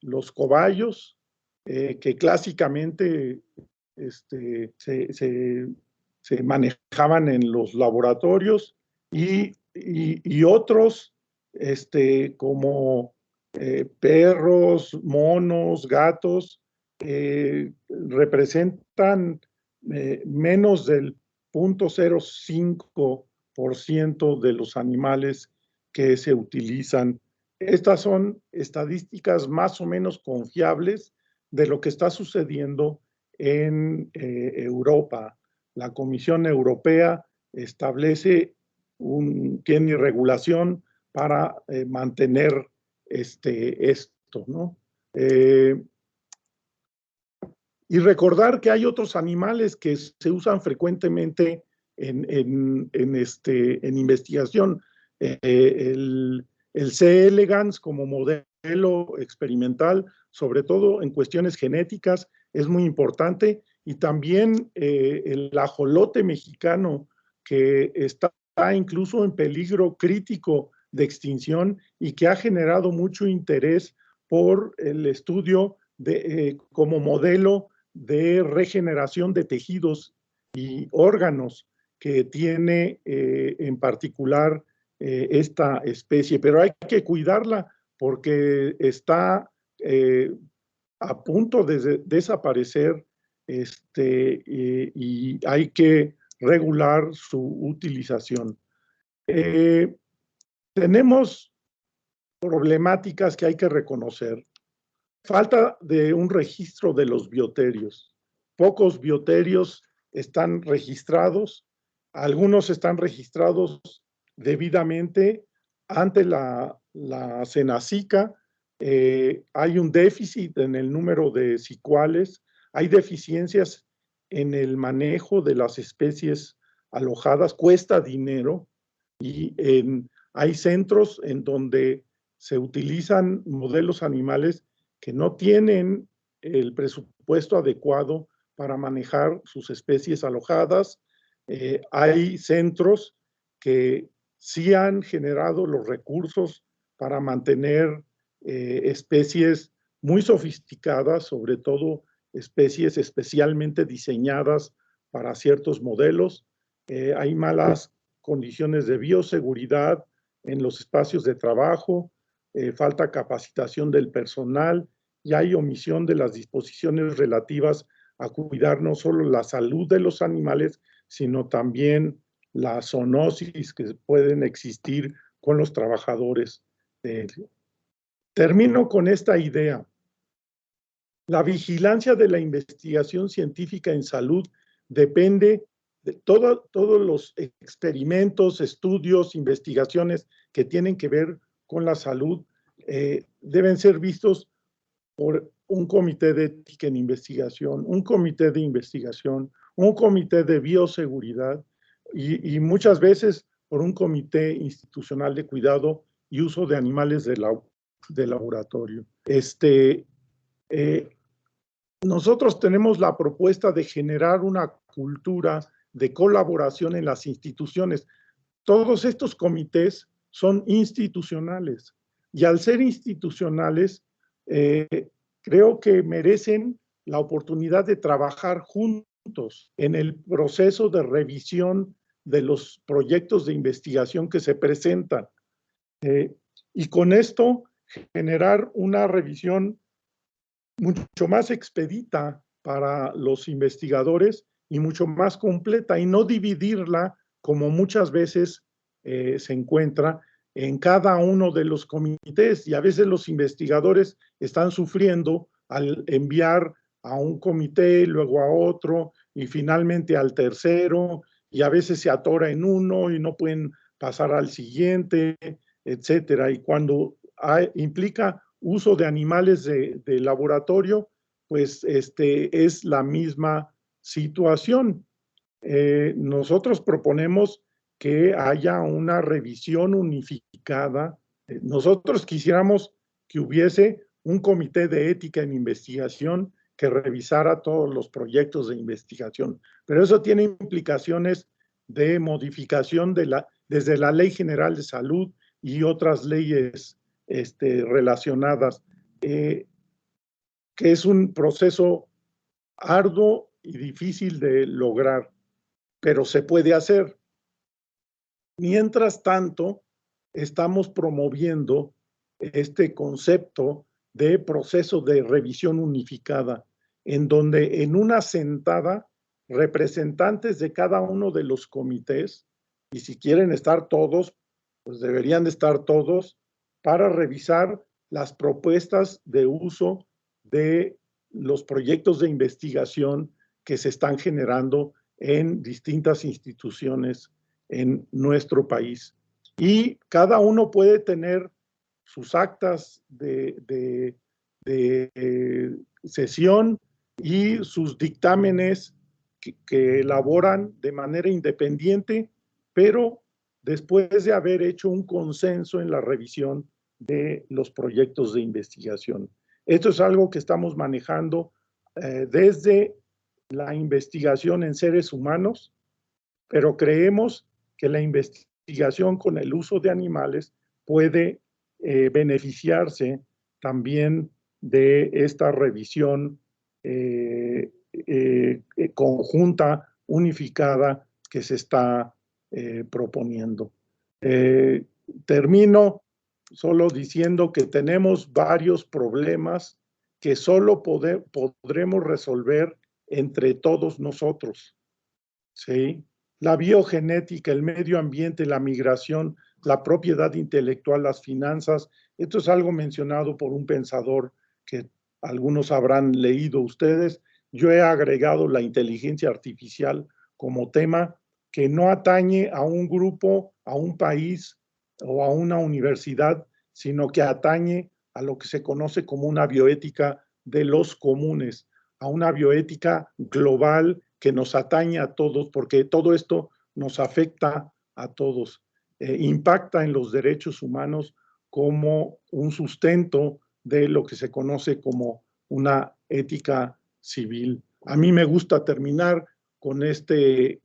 los cobayos, que clásicamente se manejaban en los laboratorios, y otros como perros, monos, gatos, representan menos del 0.05% de los animales que se utilizan. Estas son estadísticas más o menos confiables de lo que está sucediendo en Europa. La Comisión Europea tiene regulación para mantener esto, ¿no? Y recordar que hay otros animales que se usan frecuentemente en investigación. El C. elegans como modelo experimental, sobre todo en cuestiones genéticas, es muy importante. Y también el ajolote mexicano, que está incluso en peligro crítico de extinción y que ha generado mucho interés por el estudio como modelo de regeneración de tejidos y órganos que tiene en particular esta especie, pero hay que cuidarla porque está a punto de desaparecer y hay que regular su utilización. Tenemos problemáticas que hay que reconocer. Falta de un registro de los bioterios. Pocos bioterios están registrados, algunos están registrados debidamente ante la Senacica. Hay un déficit en el número de cicuales, hay deficiencias en el manejo de las especies alojadas, cuesta dinero y hay centros en donde se utilizan modelos animales que no tienen el presupuesto adecuado para manejar sus especies alojadas. Hay centros que sí han generado los recursos para mantener especies muy sofisticadas, sobre todo especies especialmente diseñadas para ciertos modelos. Hay malas condiciones de bioseguridad en los espacios de trabajo, falta capacitación del personal y hay omisión de las disposiciones relativas a cuidar no solo la salud de los animales, sino también la zoonosis que pueden existir con los trabajadores. Termino con esta idea. La vigilancia de la investigación científica en salud depende de todos los experimentos, estudios, investigaciones que tienen que ver con la salud, deben ser vistos por un comité de ética en investigación, un comité de investigación, un comité de bioseguridad y muchas veces por un comité institucional de cuidado y uso de animales de laboratorio. Nosotros tenemos la propuesta de generar una cultura de colaboración en las instituciones. Todos estos comités son institucionales y al ser institucionales creo que merecen la oportunidad de trabajar juntos en el proceso de revisión de los proyectos de investigación que se presentan y con esto generar una revisión mucho más expedita para los investigadores y mucho más completa y no dividirla como muchas veces se encuentra en cada uno de los comités y a veces los investigadores están sufriendo al enviar a un comité, luego a otro y finalmente al tercero y a veces se atora en uno y no pueden pasar al siguiente, etcétera. Y cuando implica uso de animales de laboratorio, pues es la misma situación. Nosotros proponemos que haya una revisión unificada. Nosotros quisiéramos que hubiese un comité de ética en investigación que revisara todos los proyectos de investigación, pero eso tiene implicaciones de modificación desde la Ley General de Salud y otras leyes relacionadas, que es un proceso arduo y difícil de lograr, pero se puede hacer. Mientras tanto, estamos promoviendo este concepto de proceso de revisión unificada, en donde en una sentada representantes de cada uno de los comités, y si quieren estar todos, pues deberían de estar todos, para revisar las propuestas de uso de los proyectos de investigación que se están generando en distintas instituciones en nuestro país. Y cada uno puede tener sus actas de sesión y sus dictámenes que elaboran de manera independiente, pero después de haber hecho un consenso en la revisión de los proyectos de investigación. Esto es algo que estamos manejando desde la investigación en seres humanos, pero creemos que la investigación con el uso de animales puede beneficiarse también de esta revisión conjunta, unificada que se está proponiendo. Termino solo diciendo que tenemos varios problemas que solo podremos resolver entre todos nosotros, ¿sí? La biogenética, el medio ambiente, la migración, la propiedad intelectual, las finanzas. Esto es algo mencionado por un pensador que algunos habrán leído ustedes. Yo he agregado la inteligencia artificial como tema que no atañe a un grupo, a un país o a una universidad, sino que atañe a lo que se conoce como una bioética de los comunes, a una bioética global que nos atañe a todos, porque todo esto nos afecta a todos. Impacta en los derechos humanos como un sustento de lo que se conoce como una ética civil. A mí me gusta terminar con este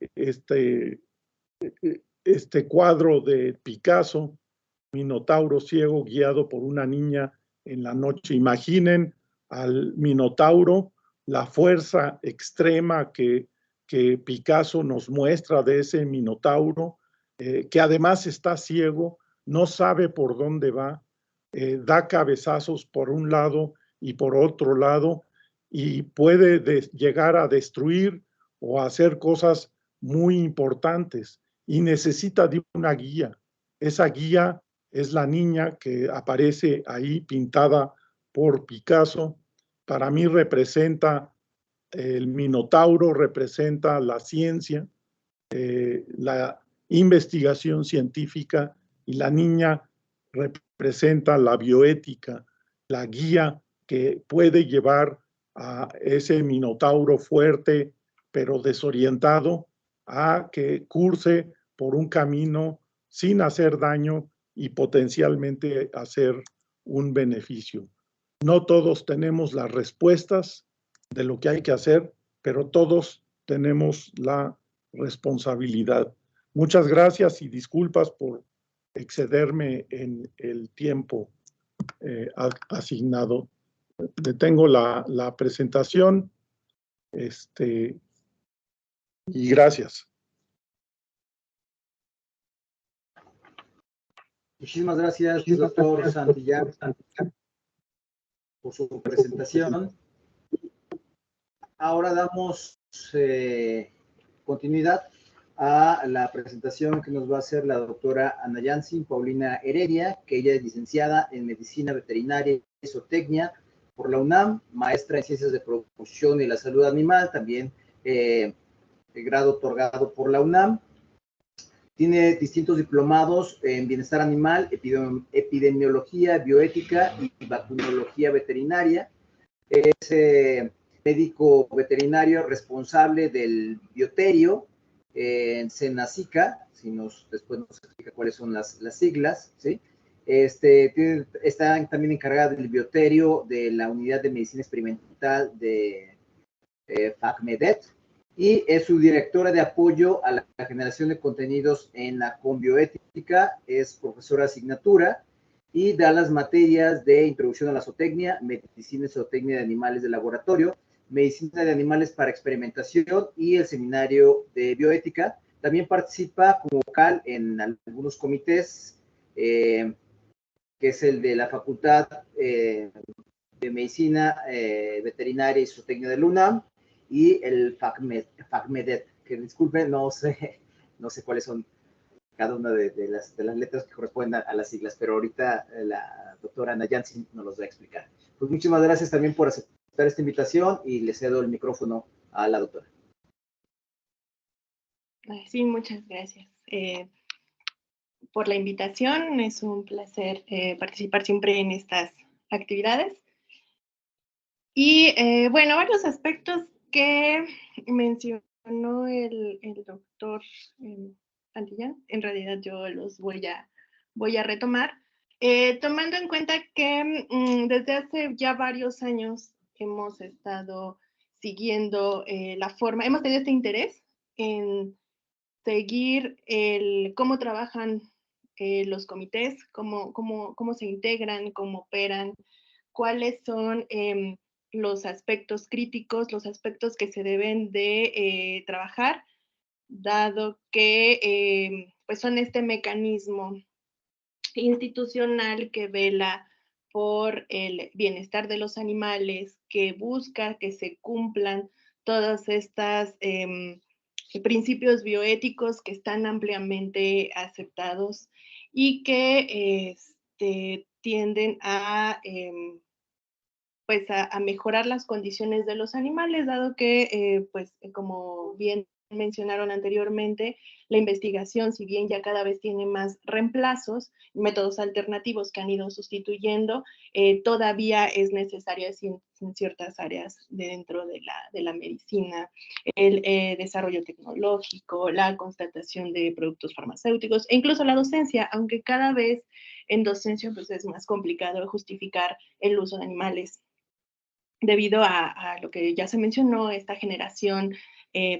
cuadro de Picasso, Minotauro ciego guiado por una niña en la noche. Imaginen al Minotauro, la fuerza extrema que Picasso nos muestra de ese Minotauro, que además está ciego, no sabe por dónde va, da cabezazos por un lado y por otro lado, y puede llegar a destruir o a hacer cosas muy importantes, y necesita de una guía. Esa guía es la niña que aparece ahí pintada por Picasso. Para mí representa el Minotauro, representa la ciencia, la investigación científica, y la niña representa la bioética, la guía que puede llevar a ese Minotauro fuerte pero desorientado a que curse por un camino sin hacer daño y potencialmente hacer un beneficio. No todos tenemos las respuestas de lo que hay que hacer, pero todos tenemos la responsabilidad. Muchas gracias y disculpas por excederme en el tiempo asignado. Detengo la presentación y gracias. Muchísimas gracias, doctor Santillán, por su presentación. Ahora damos continuidad a la presentación que nos va a hacer la doctora Ana Yancy Paulina Heredia, que ella es licenciada en Medicina Veterinaria y Zootecnia por la UNAM, maestra en Ciencias de Producción y la Salud Animal, también el grado otorgado por la UNAM. Tiene distintos diplomados en bienestar animal, epidemiología, bioética y vacunología veterinaria. Es médico veterinario responsable del bioterio en Senacica, después nos explica cuáles son las siglas, ¿sí? Está también encargada del bioterio de la Unidad de Medicina Experimental de FACMEDET, y es su directora de apoyo a la generación de contenidos en la Conbioética, es profesora de asignatura y da las materias de Introducción a la Zootecnia, Medicina y Zootecnia de Animales de Laboratorio, Medicina de Animales para Experimentación y el Seminario de Bioética. También participa como vocal en algunos comités, que es el de la Facultad de Medicina Veterinaria y Zootecnia de la UNAM, y el FACMEDET, que disculpen, no sé cuáles son cada una de las letras que corresponden a las siglas, pero ahorita la doctora Ana Yancy nos los va a explicar. Pues muchísimas gracias también por aceptar esta invitación y le cedo el micrófono a la doctora. Sí, muchas gracias por la invitación. Es un placer participar siempre en estas actividades. Y bueno, varios aspectos que mencionó el doctor Santillán, en realidad yo los voy a retomar, tomando en cuenta que desde hace ya varios años hemos estado siguiendo hemos tenido este interés en seguir cómo trabajan los comités, cómo se integran, cómo operan, cuáles son los aspectos críticos, los aspectos que se deben de trabajar, dado que pues son este mecanismo institucional que vela por el bienestar de los animales, que busca que se cumplan todas estas principios bioéticos que están ampliamente aceptados y que tienden a pues a mejorar las condiciones de los animales, dado que, pues, como bien mencionaron anteriormente, la investigación, si bien ya cada vez tiene más reemplazos, métodos alternativos que han ido sustituyendo, todavía es necesaria en ciertas áreas dentro de la medicina, el desarrollo tecnológico, la constatación de productos farmacéuticos e incluso la docencia, aunque cada vez en docencia pues, es más complicado justificar el uso de animales debido a lo que ya se mencionó, esta generación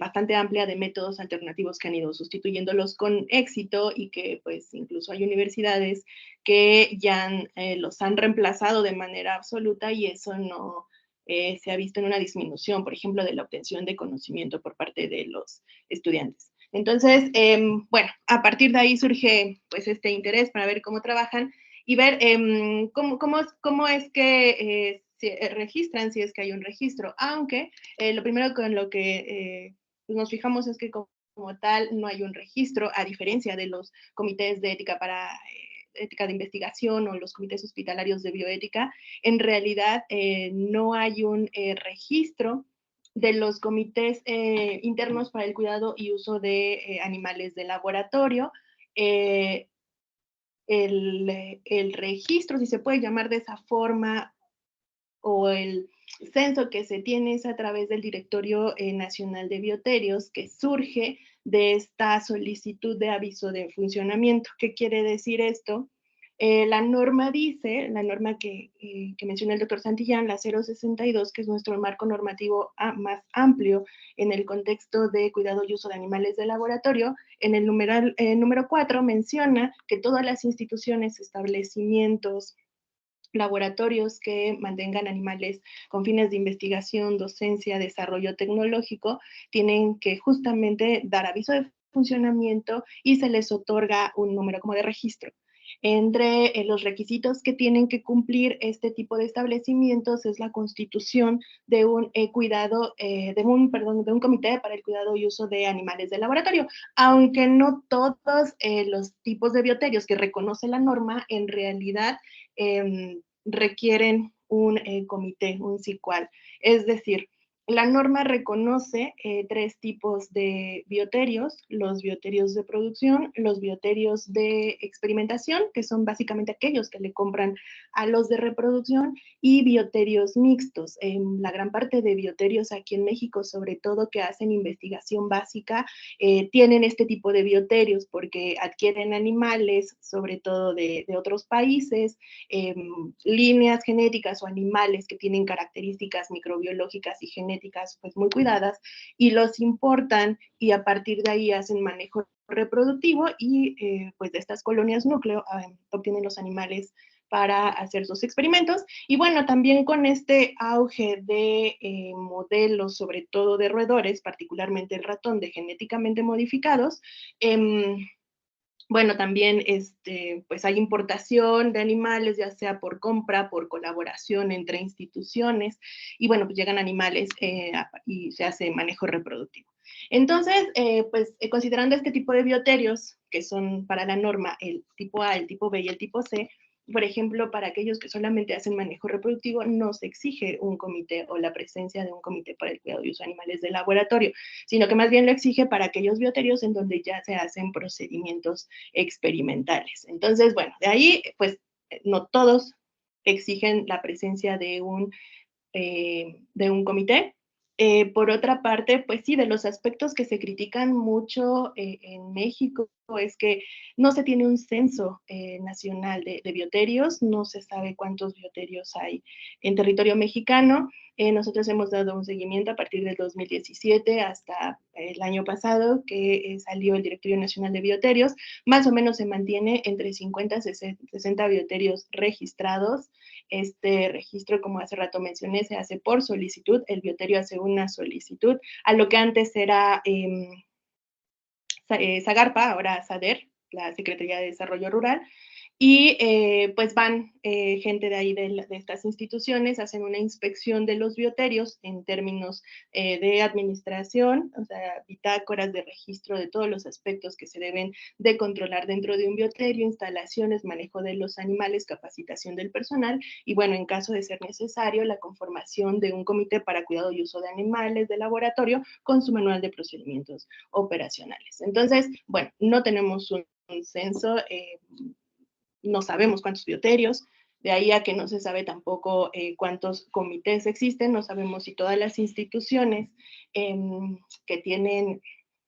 bastante amplia de métodos alternativos que han ido sustituyéndolos con éxito y que pues incluso hay universidades que ya los han reemplazado de manera absoluta y eso no se ha visto en una disminución, por ejemplo, de la obtención de conocimiento por parte de los estudiantes. Entonces, bueno, a partir de ahí surge pues este interés para ver cómo trabajan y ver cómo es que se registran, si es que hay un registro, aunque lo primero con lo que pues nos fijamos es que como tal no hay un registro, a diferencia de los comités de ética para ética de investigación o los comités hospitalarios de bioética, en realidad no hay un registro de los comités internos para el cuidado y uso de animales de laboratorio. El registro, si se puede llamar de esa forma, o el censo que se tiene es a través del Directorio Nacional de Bioterios, que surge de esta solicitud de aviso de funcionamiento. ¿Qué quiere decir esto? La norma dice, la norma que menciona el doctor Santillán, la 062, que es nuestro marco normativo más amplio en el contexto de cuidado y uso de animales de laboratorio, en el numeral número 4 menciona que todas las instituciones, establecimientos, laboratorios que mantengan animales con fines de investigación, docencia, desarrollo tecnológico, tienen que justamente dar aviso de funcionamiento y se les otorga un número como de registro. Entre los requisitos que tienen que cumplir este tipo de establecimientos es la constitución de un de un comité para el cuidado y uso de animales de laboratorio, aunque no todos los tipos de bioterios que reconoce la norma en realidad requieren un comité, un CICUAL. Es decir, la norma reconoce 3 tipos de bioterios: los bioterios de producción, los bioterios de experimentación, que son básicamente aquellos que le compran a los de reproducción, y bioterios mixtos. La gran parte de bioterios aquí en México, sobre todo que hacen investigación básica, tienen este tipo de bioterios porque adquieren animales, sobre todo de otros países, líneas genéticas o animales que tienen características microbiológicas y genéticas pues muy cuidadas y los importan y a partir de ahí hacen manejo reproductivo y pues de estas colonias núcleo obtienen los animales para hacer sus experimentos. Y bueno, también con este auge de modelos, sobre todo de roedores, particularmente el ratón, de genéticamente modificados, bueno, también pues hay importación de animales, ya sea por compra, por colaboración entre instituciones, y bueno, pues llegan animales y se hace manejo reproductivo. Entonces, pues considerando este tipo de bioterios, que son para la norma el tipo A, el tipo B y el tipo C, por ejemplo, para aquellos que solamente hacen manejo reproductivo, no se exige un comité o la presencia de un comité para el cuidado y uso de animales de laboratorio, sino que más bien lo exige para aquellos bioterios en donde ya se hacen procedimientos experimentales. Entonces, bueno, de ahí, pues, no todos exigen la presencia de un comité. Por otra parte, pues sí, de los aspectos que se critican mucho en México es que no se tiene un censo nacional de bioterios, no se sabe cuántos bioterios hay en territorio mexicano. Nosotros hemos dado un seguimiento a partir del 2017 hasta el año pasado, que salió el Directorio Nacional de Bioterios. Más o menos se mantiene entre 50 y 60 bioterios registrados. Este registro, como hace rato mencioné, se hace por solicitud. El bioterio hace una solicitud a lo que antes era Zagarpa, ahora SADER, la Secretaría de Desarrollo Rural, y pues van gente de ahí de estas instituciones, hacen una inspección de los bioterios en términos de administración, o sea, bitácoras de registro de todos los aspectos que se deben de controlar dentro de un bioterio, instalaciones, manejo de los animales, capacitación del personal, y bueno, en caso de ser necesario, la conformación de un comité para cuidado y uso de animales de laboratorio con su manual de procedimientos operacionales. Entonces, bueno, no tenemos un censo, no sabemos cuántos bioterios, de ahí a que no se sabe tampoco cuántos comités existen, no sabemos si todas las instituciones que tienen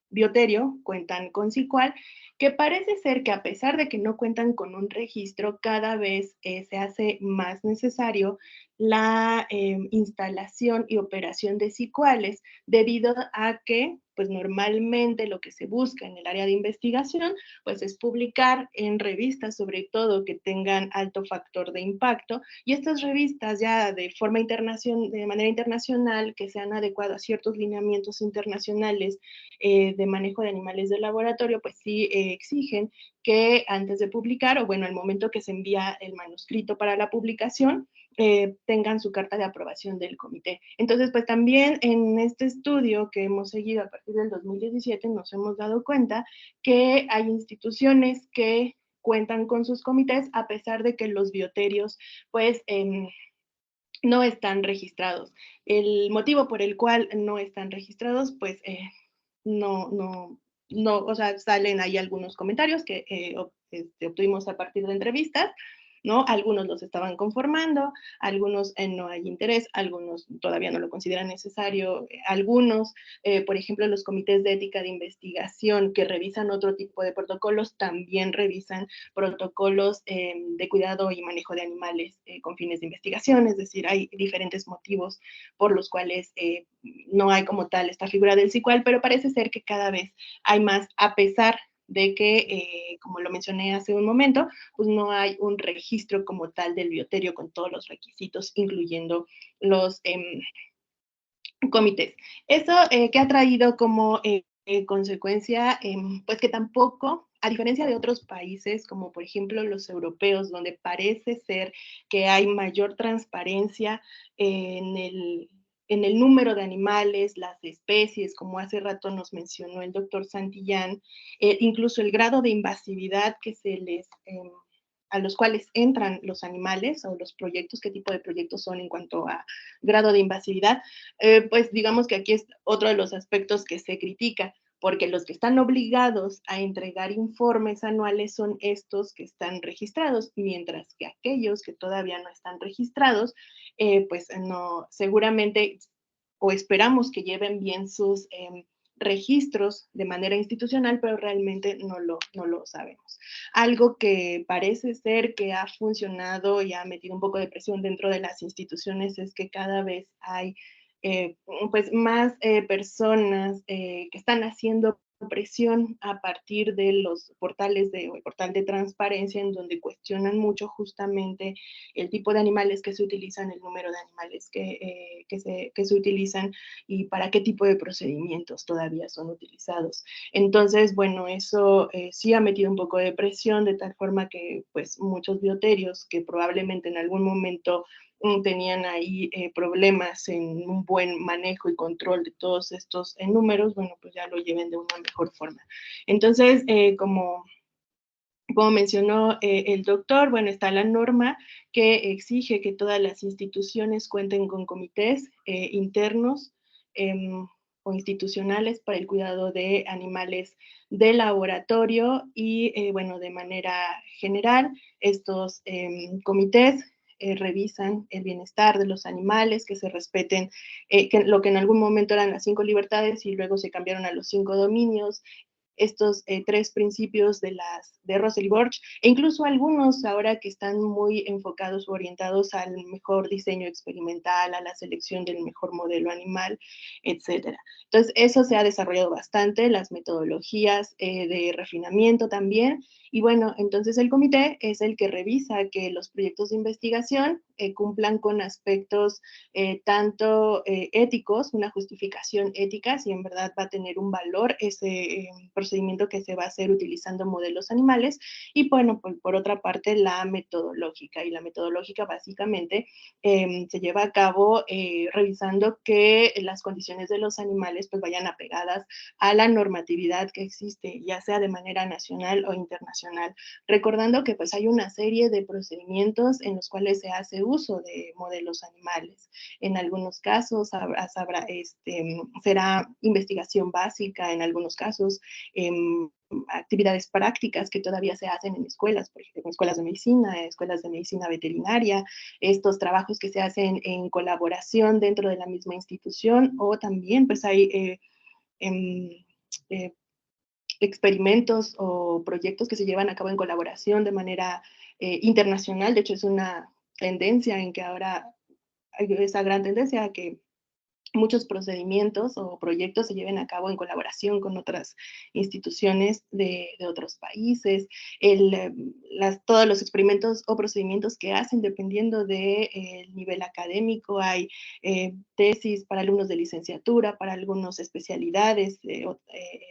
bioterio cuentan con SICUAL, que parece ser que a pesar de que no cuentan con un registro, cada vez se hace más necesario la instalación y operación de SICUALes, debido a que pues normalmente lo que se busca en el área de investigación pues es publicar en revistas, sobre todo que tengan alto factor de impacto, y estas revistas ya de forma internacional, de manera internacional, que sean adecuadas a ciertos lineamientos internacionales de manejo de animales de laboratorio, pues sí exigen que antes de publicar, o bueno, al momento que se envía el manuscrito para la publicación, tengan su carta de aprobación del comité. Entonces, pues también en este estudio que hemos seguido a partir del 2017 nos hemos dado cuenta que hay instituciones que cuentan con sus comités a pesar de que los bioterios, pues, no están registrados. El motivo por el cual no están registrados, pues, no, o sea, salen ahí algunos comentarios que obtuvimos a partir de entrevistas, ¿no? Algunos los estaban conformando, algunos no hay interés, algunos todavía no lo consideran necesario, algunos, por ejemplo, los comités de ética de investigación que revisan otro tipo de protocolos, también revisan protocolos de cuidado y manejo de animales con fines de investigación, es decir, hay diferentes motivos por los cuales no hay como tal esta figura del SICUAL, pero parece ser que cada vez hay más, a pesar de que, como lo mencioné hace un momento, pues no hay un registro como tal del bioterio con todos los requisitos, incluyendo los comités. Eso que ha traído como consecuencia, pues que tampoco, a diferencia de otros países, como por ejemplo los europeos, donde parece ser que hay mayor transparencia en el número de animales, las especies, como hace rato nos mencionó el doctor Santillán, incluso el grado de invasividad que se les a los cuales entran los animales o los proyectos, qué tipo de proyectos son en cuanto a grado de invasividad, pues digamos que aquí es otro de los aspectos que se critica, porque los que están obligados a entregar informes anuales son estos que están registrados, mientras que aquellos que todavía no están registrados, pues no, seguramente o esperamos que lleven bien sus registros de manera institucional, pero realmente no lo sabemos. Algo que parece ser que ha funcionado y ha metido un poco de presión dentro de las instituciones es que cada vez hay pues más personas que están haciendo presión a partir de los portales o el portal de transparencia, en donde cuestionan mucho justamente el tipo de animales que se utilizan, el número de animales que se utilizan y para qué tipo de procedimientos todavía son utilizados. Entonces, bueno, eso sí ha metido un poco de presión, de tal forma que pues muchos bioterios que probablemente en algún momento tenían ahí problemas en un buen manejo y control de todos estos números, bueno, pues ya lo lleven de una mejor forma. Entonces, como mencionó el doctor, bueno, está la norma que exige que todas las instituciones cuenten con comités internos o institucionales para el cuidado de animales de laboratorio y, bueno, de manera general, estos comités revisan el bienestar de los animales, que se respeten lo que en algún momento eran las 5 libertades y luego se cambiaron a los 5 dominios, estos 3 principios de Russell y Borch, e incluso algunos ahora que están muy enfocados o orientados al mejor diseño experimental, a la selección del mejor modelo animal, etcétera. Entonces, eso se ha desarrollado bastante, las metodologías de refinamiento también, y bueno, entonces el comité es el que revisa que los proyectos de investigación cumplan con aspectos tanto éticos, una justificación ética, si en verdad va a tener un valor ese procedimiento que se va a hacer utilizando modelos animales, y bueno, por otra parte la metodológica, y la metodológica básicamente se lleva a cabo revisando que las condiciones de los animales pues vayan apegadas a la normatividad que existe, ya sea de manera nacional o internacional, recordando que pues hay una serie de procedimientos en los cuales se hace uso de modelos animales. En algunos casos será investigación básica, en algunos casos actividades prácticas que todavía se hacen en escuelas, por ejemplo, en escuelas de medicina veterinaria, estos trabajos que se hacen en colaboración dentro de la misma institución, o también pues hay experimentos o proyectos que se llevan a cabo en colaboración de manera internacional. De hecho, es una tendencia en que ahora hay esa gran tendencia a que muchos procedimientos o proyectos se lleven a cabo en colaboración con otras instituciones de otros países, todos los experimentos o procedimientos que hacen dependiendo del nivel académico. Hay tesis para alumnos de licenciatura, para algunas especialidades,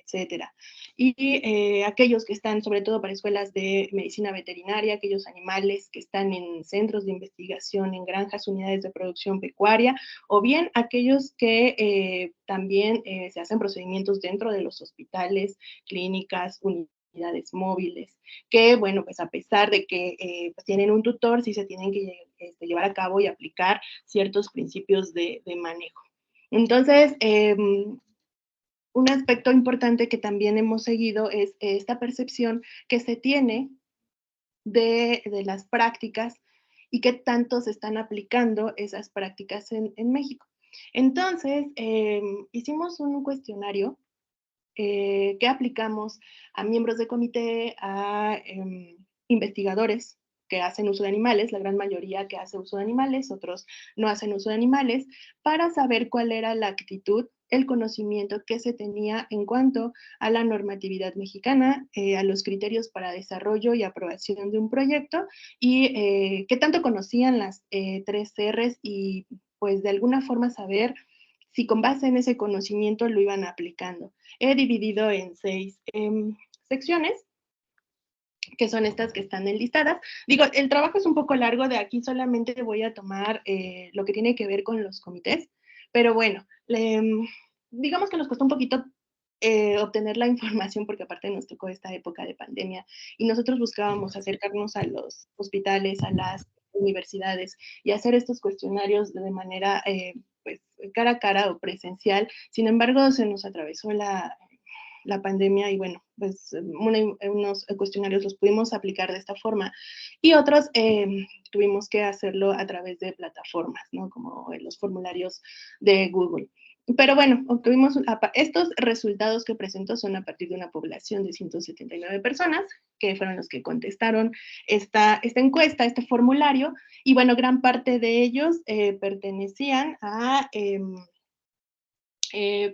etcétera. Y aquellos que están sobre todo para escuelas de medicina veterinaria, aquellos animales que están en centros de investigación, en granjas, unidades de producción pecuaria, o bien aquellos que también se hacen procedimientos dentro de los hospitales, clínicas, unidades móviles, que bueno, pues a pesar de que pues tienen un tutor, sí se tienen que llevar a cabo y aplicar ciertos principios de manejo. Entonces, un aspecto importante que también hemos seguido es esta percepción que se tiene de las prácticas y qué tanto se están aplicando esas prácticas en México. Entonces, hicimos un cuestionario que aplicamos a miembros de comité, a investigadores que hacen uso de animales, la gran mayoría que hace uso de animales, otros no hacen uso de animales, para saber cuál era la actitud, el conocimiento que se tenía en cuanto a la normatividad mexicana, a los criterios para desarrollo y aprobación de un proyecto, y qué tanto conocían las 3 R's, y pues de alguna forma saber si con base en ese conocimiento lo iban aplicando. He dividido en 6 secciones, que son estas que están enlistadas. Digo, el trabajo es un poco largo, de aquí solamente voy a tomar lo que tiene que ver con los comités, pero bueno, digamos que nos costó un poquito obtener la información, porque aparte nos tocó esta época de pandemia y nosotros buscábamos acercarnos a los hospitales, a las universidades y hacer estos cuestionarios de manera pues cara a cara o presencial. Sin embargo, se nos atravesó la pandemia y bueno, pues unos cuestionarios los pudimos aplicar de esta forma y otros tuvimos que hacerlo a través de plataformas, ¿no? Como los formularios de Google. Pero bueno, obtuvimos estos resultados que presento son a partir de una población de 179 personas, que fueron los que contestaron esta encuesta, este formulario, y bueno, gran parte de ellos pertenecían a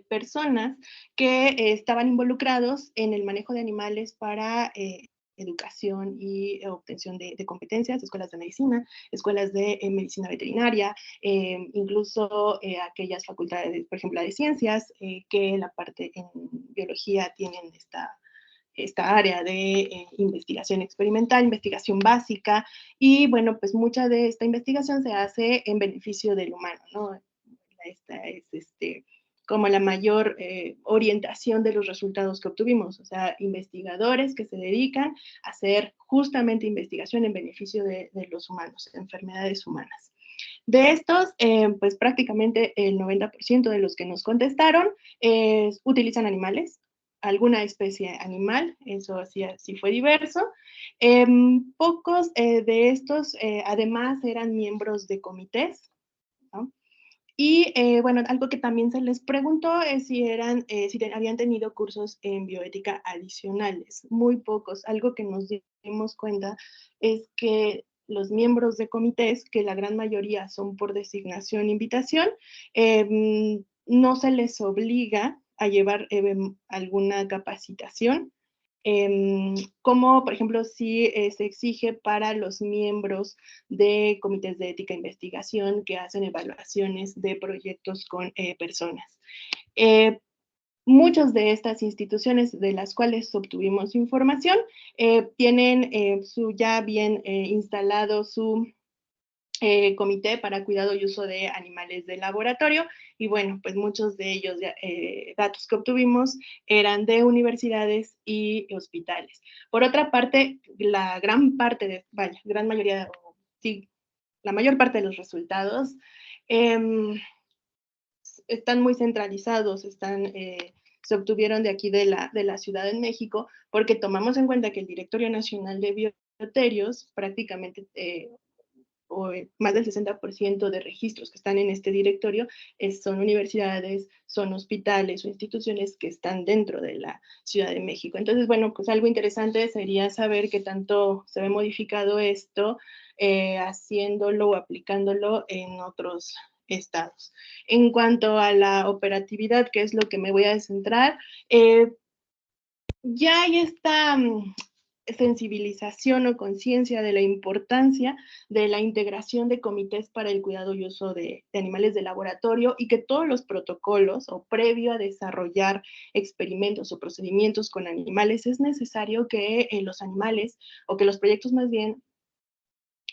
personas que estaban involucrados en el manejo de animales para educación y obtención de competencias, escuelas de medicina, escuelas de medicina veterinaria, incluso aquellas facultades, por ejemplo, la de ciencias, que la parte en biología tienen esta área de investigación experimental, investigación básica, y bueno, pues mucha de esta investigación se hace en beneficio del humano, ¿no? Esta es como la mayor orientación de los resultados que obtuvimos, o sea, investigadores que se dedican a hacer justamente investigación en beneficio de los humanos, enfermedades humanas. De estos, pues prácticamente el 90% de los que nos contestaron utilizan animales, alguna especie animal, eso sí fue diverso. Pocos de estos, además, eran miembros de comités, ¿no? Y bueno, algo que también se les preguntó es si habían tenido cursos en bioética adicionales. Muy pocos. Algo que nos dimos cuenta es que los miembros de comités, que la gran mayoría son por designación e invitación, no se les obliga a llevar alguna capacitación, como por ejemplo si se exige para los miembros de comités de ética e investigación que hacen evaluaciones de proyectos con personas. Muchas de estas instituciones de las cuales obtuvimos información tienen ya bien instalado su comité para cuidado y uso de animales de laboratorio, y bueno, pues muchos de ellos, datos que obtuvimos, eran de universidades y hospitales. Por otra parte, la gran mayoría, sí, la mayor parte de los resultados están muy centralizados, se obtuvieron de aquí de la Ciudad de México, porque tomamos en cuenta que el Directorio Nacional de Bioterios prácticamente más del 60% de registros que están en este directorio son universidades, son hospitales o instituciones que están dentro de la Ciudad de México. Entonces, bueno, pues algo interesante sería saber qué tanto se ve modificado esto, haciéndolo o aplicándolo en otros estados. En cuanto a la operatividad, que es lo que me voy a centrar, ya hay esta sensibilización o conciencia de la importancia de la integración de comités para el cuidado y uso de animales de laboratorio, y que todos los protocolos o previo a desarrollar experimentos o procedimientos con animales es necesario que los animales, o que los proyectos más bien,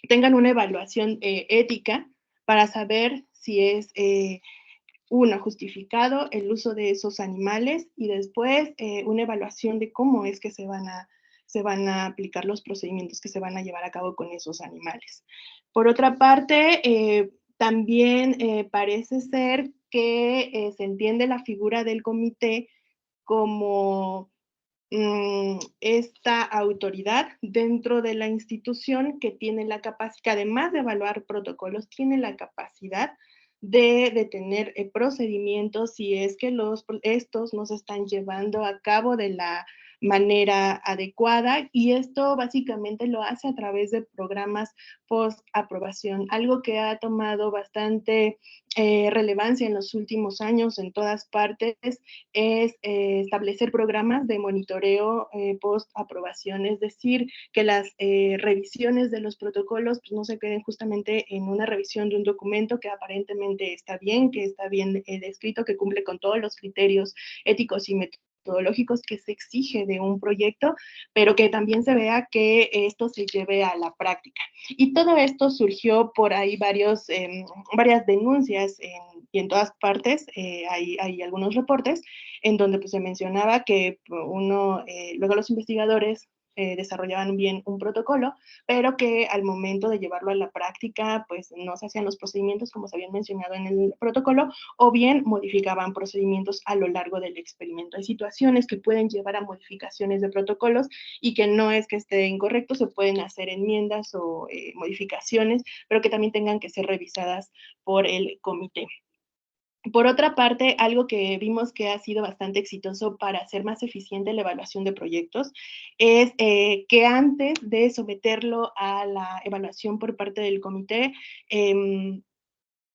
tengan una evaluación ética para saber si es justificado el uso de esos animales, y después una evaluación de cómo es que se van a aplicar los procedimientos que se van a llevar a cabo con esos animales. Por otra parte, también parece ser que se entiende la figura del comité como esta autoridad dentro de la institución que tiene la capacidad, que además de evaluar protocolos, tiene la capacidad de detener procedimientos si es que estos no se están llevando a cabo de la manera adecuada, y esto básicamente lo hace a través de programas post aprobación, algo que ha tomado bastante relevancia en los últimos años en todas partes, es establecer programas de monitoreo post aprobación, es decir, que las revisiones de los protocolos pues, no se queden justamente en una revisión de un documento que aparentemente está bien, que está bien descrito, que cumple con todos los criterios éticos y metodológicos que se exige de un proyecto, pero que también se vea que esto se lleve a la práctica. Y todo esto surgió por ahí varias denuncias y en todas partes hay algunos reportes en donde pues, se mencionaba que luego los investigadores desarrollaban bien un protocolo, pero que al momento de llevarlo a la práctica, pues no se hacían los procedimientos como se habían mencionado en el protocolo, o bien modificaban procedimientos a lo largo del experimento. Hay situaciones que pueden llevar a modificaciones de protocolos y que no es que esté incorrecto, se pueden hacer enmiendas o modificaciones, pero que también tengan que ser revisadas por el comité. Por otra parte, algo que vimos que ha sido bastante exitoso para hacer más eficiente la evaluación de proyectos es que antes de someterlo a la evaluación por parte del comité,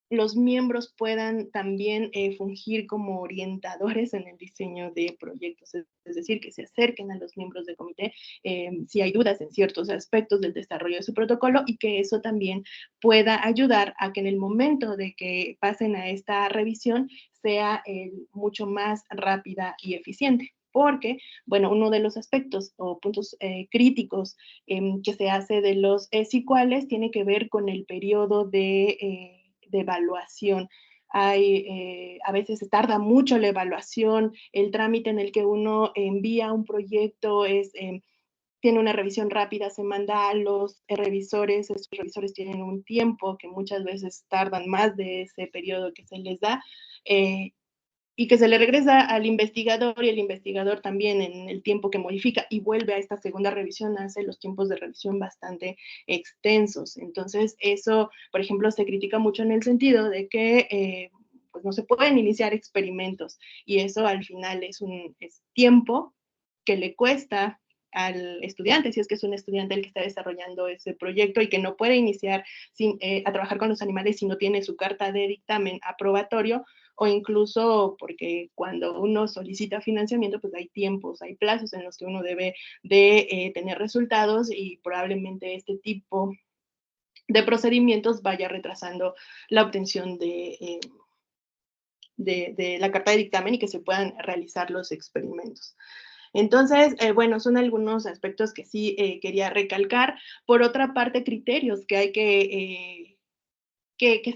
los miembros puedan también fungir como orientadores en el diseño de proyectos, es decir, que se acerquen a los miembros del comité si hay dudas en ciertos aspectos del desarrollo de su protocolo, y que eso también pueda ayudar a que en el momento de que pasen a esta revisión sea mucho más rápida y eficiente. Porque, bueno, uno de los aspectos o puntos críticos que se hace de los SICUALES tiene que ver con el periodo de evaluación. A veces tarda mucho la evaluación, el trámite en el que uno envía un proyecto tiene una revisión rápida, se manda a los revisores, esos revisores tienen un tiempo que muchas veces tardan más de ese periodo que se les da, y que se le regresa al investigador, y el investigador también en el tiempo que modifica y vuelve a esta segunda revisión hace los tiempos de revisión bastante extensos. Entonces eso, por ejemplo, se critica mucho en el sentido de que pues no se pueden iniciar experimentos y eso al final es tiempo que le cuesta al estudiante, si es que es un estudiante el que está desarrollando ese proyecto y que no puede iniciar a trabajar con los animales si no tiene su carta de dictamen aprobatorio, o incluso porque cuando uno solicita financiamiento, pues hay tiempos, hay plazos en los que uno debe de tener resultados y probablemente este tipo de procedimientos vaya retrasando la obtención de la carta de dictamen y que se puedan realizar los experimentos. Entonces, bueno, son algunos aspectos que sí quería recalcar. Por otra parte, criterios que hay que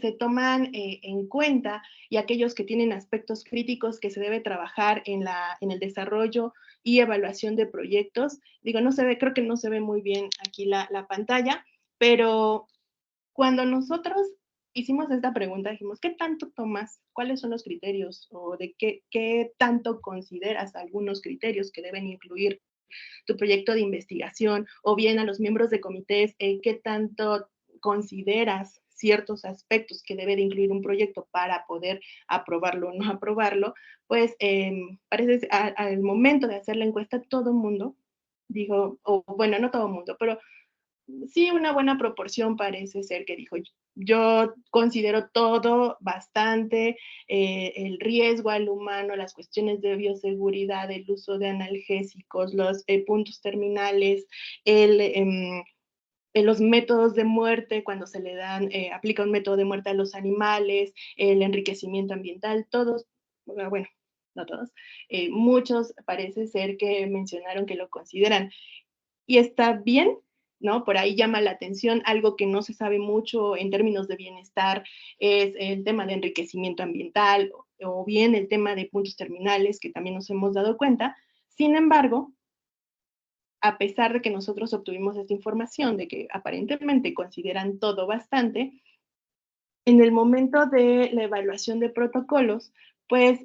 se toman en cuenta y aquellos que tienen aspectos críticos que se debe trabajar en el desarrollo y evaluación de proyectos. Digo, no se ve, creo que no se ve muy bien aquí la pantalla, pero cuando nosotros hicimos esta pregunta, dijimos, ¿qué tanto tomas? ¿Cuáles son los criterios? ¿O de qué tanto consideras algunos criterios que deben incluir tu proyecto de investigación? O bien a los miembros de comités, ¿qué tanto consideras ciertos aspectos que debe de incluir un proyecto para poder aprobarlo o no aprobarlo? Pues parece al momento de hacer la encuesta, todo el mundo dijo, o bueno, no todo el mundo, pero sí, una buena proporción parece ser que dijo, yo considero todo bastante, el riesgo al humano, las cuestiones de bioseguridad, el uso de analgésicos, los puntos terminales, los métodos de muerte, cuando se le aplica un método de muerte a los animales, el enriquecimiento ambiental, todos, bueno, no todos, muchos parece ser que mencionaron que lo consideran. Y está bien, ¿no? Por ahí llama la atención algo que no se sabe mucho en términos de bienestar, es el tema de enriquecimiento ambiental o bien el tema de puntos terminales, que también nos hemos dado cuenta. Sin embargo, a pesar de que nosotros obtuvimos esta información de que aparentemente consideran todo bastante, en el momento de la evaluación de protocolos, pues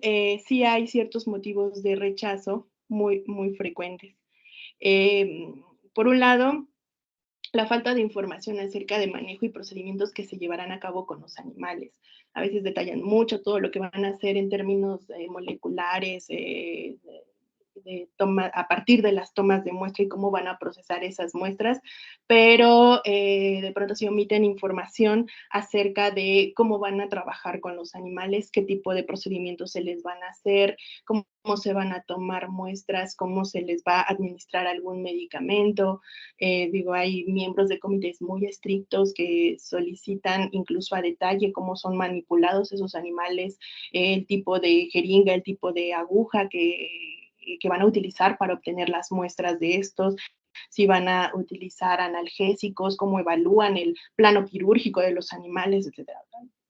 sí hay ciertos motivos de rechazo muy, muy frecuentes. Por un lado, la falta de información acerca de manejo y procedimientos que se llevarán a cabo con los animales. A veces detallan mucho todo lo que van a hacer en términos moleculares, a partir de las tomas de muestra y cómo van a procesar esas muestras, pero de pronto se omiten información acerca de cómo van a trabajar con los animales, qué tipo de procedimientos se les van a hacer, cómo se van a tomar muestras, cómo se les va a administrar algún medicamento. Digo, hay miembros de comités muy estrictos que solicitan incluso a detalle cómo son manipulados esos animales, el tipo de jeringa, el tipo de aguja que van a utilizar para obtener las muestras de estos, si van a utilizar analgésicos, cómo evalúan el plano quirúrgico de los animales, etc.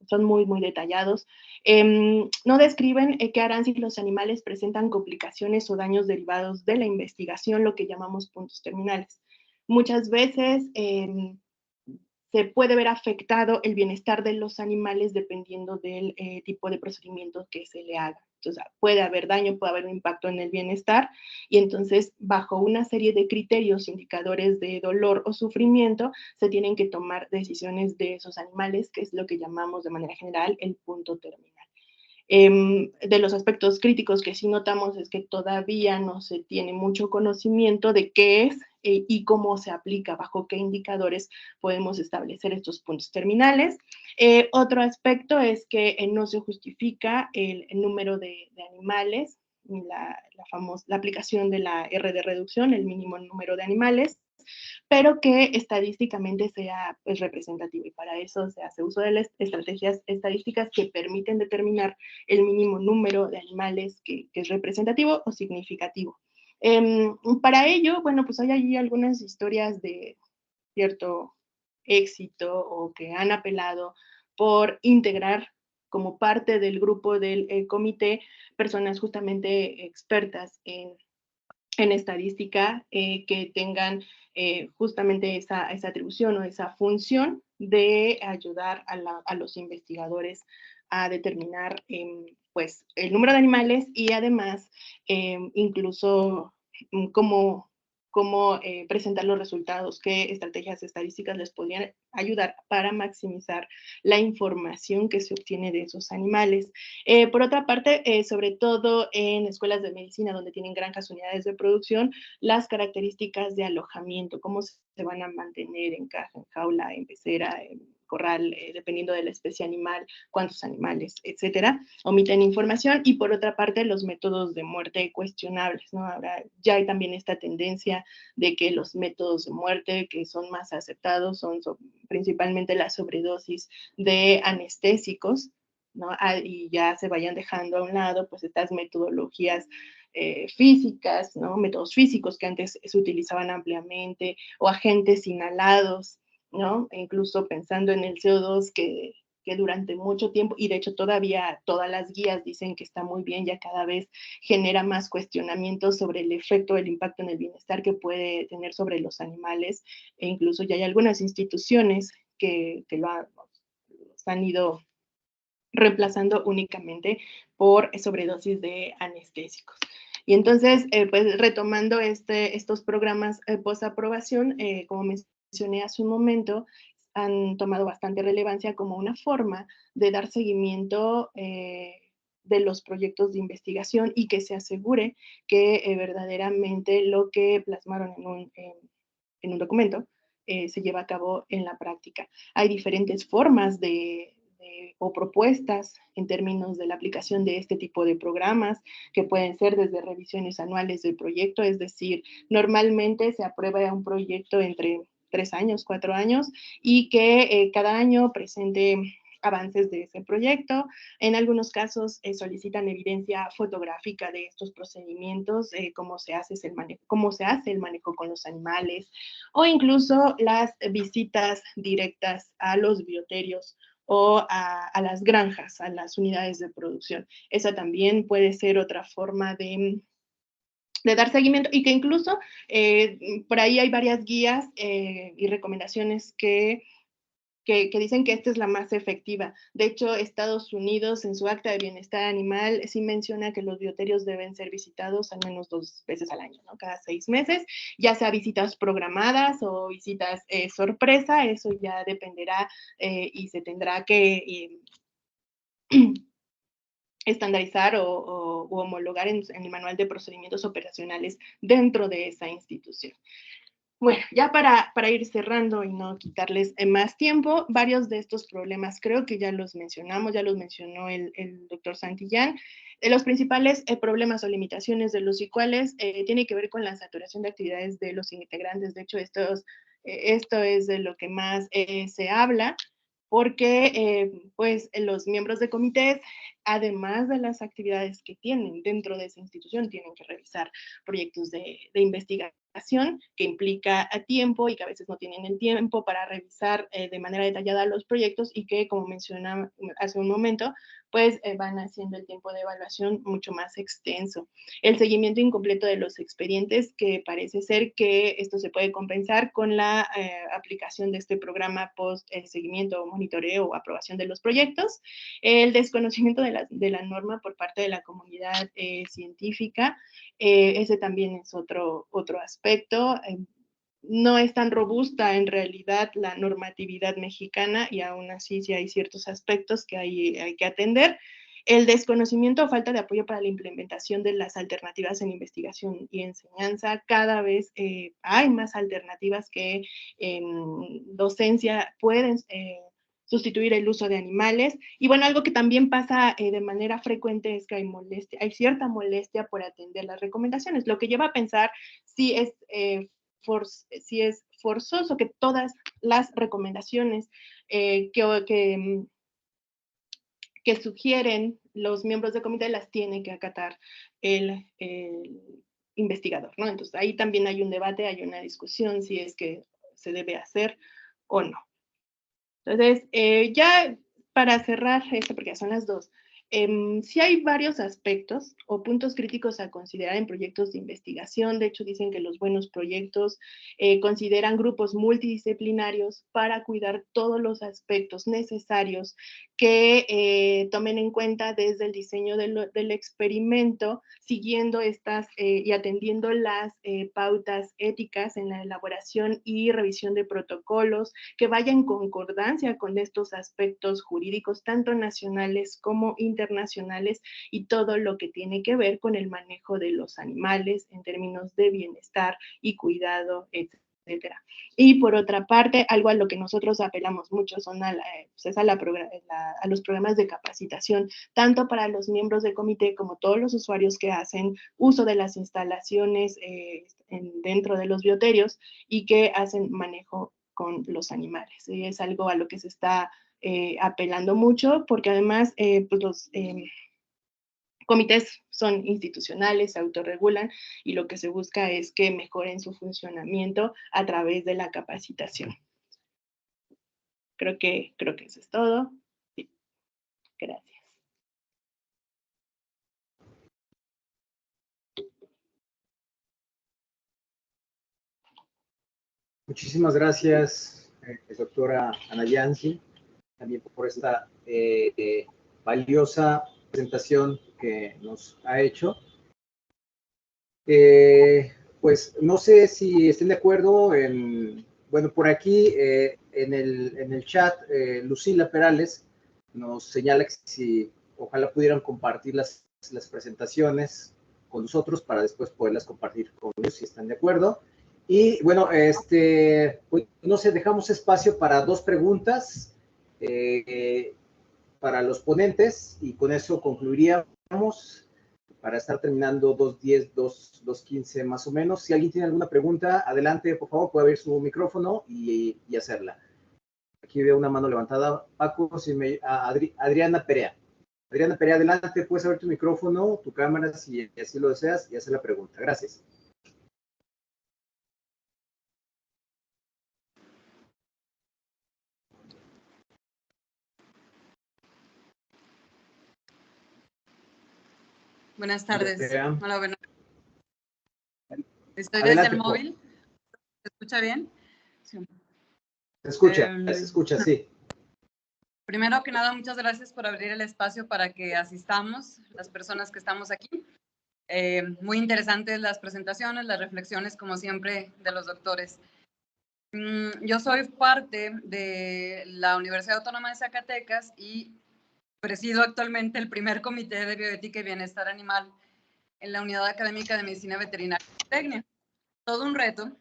Son muy, muy detallados. No describen qué harán si los animales presentan complicaciones o daños derivados de la investigación, lo que llamamos puntos terminales. Muchas veces se puede ver afectado el bienestar de los animales dependiendo del tipo de procedimiento que se le haga. Entonces, puede haber daño, puede haber un impacto en el bienestar y entonces, bajo una serie de criterios, indicadores de dolor o sufrimiento, se tienen que tomar decisiones de esos animales, que es lo que llamamos de manera general el punto terminal. De los aspectos críticos que sí notamos es que todavía no se tiene mucho conocimiento de qué es y cómo se aplica, bajo qué indicadores podemos establecer estos puntos terminales. Otro aspecto es que no se justifica el número de animales, la aplicación de la R de reducción, el mínimo número de animales, pero que estadísticamente sea pues, representativo. Y para eso se hace uso de las estrategias estadísticas que permiten determinar el mínimo número de animales que es representativo o significativo. Para ello, bueno, pues hay allí algunas historias de cierto éxito o que han apelado por integrar como parte del grupo del comité personas justamente expertas en estadística que tengan justamente esa atribución o esa función de ayudar a los investigadores a determinar pues, el número de animales y además incluso cómo cómo presentar los resultados, qué estrategias estadísticas les podrían ayudar para maximizar la información que se obtiene de esos animales. Por otra parte, sobre todo en escuelas de medicina donde tienen granjas, unidades de producción, las características de alojamiento, cómo se van a mantener en caja, en jaula, en pecera, en corral, dependiendo de la especie animal, cuántos animales, etcétera, omiten información. Y por otra parte, los métodos de muerte cuestionables, ¿no? Ahora ya hay también esta tendencia de que los métodos de muerte que son más aceptados son principalmente la sobredosis de anestésicos, ¿no? Y ya se vayan dejando a un lado pues estas metodologías físicas, ¿no? Métodos físicos que antes se utilizaban ampliamente, o agentes inhalados, ¿no? E incluso pensando en el CO2 que durante mucho tiempo, y de hecho todavía todas las guías dicen que está muy bien, ya cada vez genera más cuestionamientos sobre el efecto, el impacto en el bienestar que puede tener sobre los animales, e incluso ya hay algunas instituciones que los han ido reemplazando únicamente por sobredosis de anestésicos. Y entonces, pues retomando estos programas post-aprobación, como mencioné hace un momento, han tomado bastante relevancia como una forma de dar seguimiento de los proyectos de investigación y que se asegure que verdaderamente lo que plasmaron en un documento se lleva a cabo en la práctica. Hay diferentes formas o propuestas en términos de la aplicación de este tipo de programas, que pueden ser desde revisiones anuales del proyecto, es decir, normalmente se aprueba un proyecto entre 3 años, 4 años, y que cada año presente avances de ese proyecto. En algunos casos solicitan evidencia fotográfica de estos procedimientos, cómo se hace el manejo con los animales, o incluso las visitas directas a los bioterios o a las granjas, a las unidades de producción. Esa también puede ser otra forma de dar seguimiento, y que incluso por ahí hay varias guías y recomendaciones que dicen que esta es la más efectiva. De hecho, Estados Unidos, en su Acta de Bienestar Animal, sí menciona que los bioterios deben ser visitados al menos 2 veces al año, ¿no? Cada 6 meses, ya sea visitas programadas o visitas sorpresa, eso ya dependerá y se tendrá que estandarizar o homologar en el manual de procedimientos operacionales dentro de esa institución. Bueno, ya para ir cerrando y no quitarles más tiempo, varios de estos problemas creo que ya los mencionamos, ya los mencionó el doctor Santillán. Los principales problemas o limitaciones de los ICUALES tiene que ver con la saturación de actividades de los integrantes. De hecho, esto es de lo que más se habla, porque pues los miembros de comités, además de las actividades que tienen dentro de esa institución, tienen que revisar proyectos de investigación que implica a tiempo y que a veces no tienen el tiempo para revisar de manera detallada los proyectos, y que, como mencionaba hace un momento, pues van haciendo el tiempo de evaluación mucho más extenso. El seguimiento incompleto de los expedientes, que parece ser que esto se puede compensar con la aplicación de este programa post seguimiento, monitoreo o aprobación de los proyectos. El desconocimiento de la norma por parte de la comunidad científica, ese también es otro aspecto. No es tan robusta en realidad la normatividad mexicana, y aún así sí hay ciertos aspectos que hay que atender. El desconocimiento o falta de apoyo para la implementación de las alternativas en investigación y enseñanza. Cada vez hay más alternativas que en docencia pueden sustituir el uso de animales. Y bueno, algo que también pasa de manera frecuente es que hay cierta molestia por atender las recomendaciones, lo que lleva a pensar si es forzoso que todas las recomendaciones que sugieren los miembros del comité las tiene que acatar el investigador, ¿no? Entonces ahí también hay un debate, hay una discusión si es que se debe hacer o no. Entonces, ya para cerrar esto, porque ya son las 2, Sí hay varios aspectos o puntos críticos a considerar en proyectos de investigación. De hecho, dicen que los buenos proyectos consideran grupos multidisciplinarios para cuidar todos los aspectos necesarios que tomen en cuenta desde el diseño del experimento, siguiendo estas y atendiendo las pautas éticas en la elaboración y revisión de protocolos que vayan en concordancia con estos aspectos jurídicos, tanto nacionales como internacionales, y todo lo que tiene que ver con el manejo de los animales en términos de bienestar y cuidado, etcétera. Y por otra parte, algo a lo que nosotros apelamos mucho son a los programas de capacitación, tanto para los miembros del comité como todos los usuarios que hacen uso de las instalaciones dentro de los bioterios y que hacen manejo con los animales. Es algo a lo que se está apelando mucho, porque además pues los comités son institucionales, se autorregulan y lo que se busca es que mejoren su funcionamiento a través de la capacitación. Creo que eso es todo. Sí. Gracias. Muchísimas gracias, doctora Ana Yancy, también por esta valiosa presentación que nos ha hecho. Pues no sé si estén de acuerdo bueno, por aquí en el chat, Lucila Perales nos señala que si ojalá pudieran compartir las presentaciones con nosotros para después poderlas compartir con ellos si están de acuerdo. Y bueno, pues, no sé, dejamos espacio para 2 preguntas para los ponentes y con eso concluiríamos para estar terminando 2:10, 2:15 más o menos. Si alguien tiene alguna pregunta, adelante, por favor, puede abrir su micrófono y hacerla. Aquí veo una mano levantada. Paco, Adriana Perea. Adriana Perea, adelante, puedes abrir tu micrófono, tu cámara, si así lo deseas, y hacer la pregunta. Gracias. Buenas tardes. Hola, bueno. Estoy Adelante, desde el móvil. ¿Se escucha bien? Sí. Se escucha, sí. Primero que nada, muchas gracias por abrir el espacio para que asistamos las personas que estamos aquí. Muy interesantes las presentaciones, las reflexiones, como siempre, de los doctores. Yo soy parte de la Universidad Autónoma de Zacatecas y presido actualmente el primer comité de bioética y bienestar animal en la Unidad Académica de Medicina Veterinaria y Zootecnia. Todo un reto.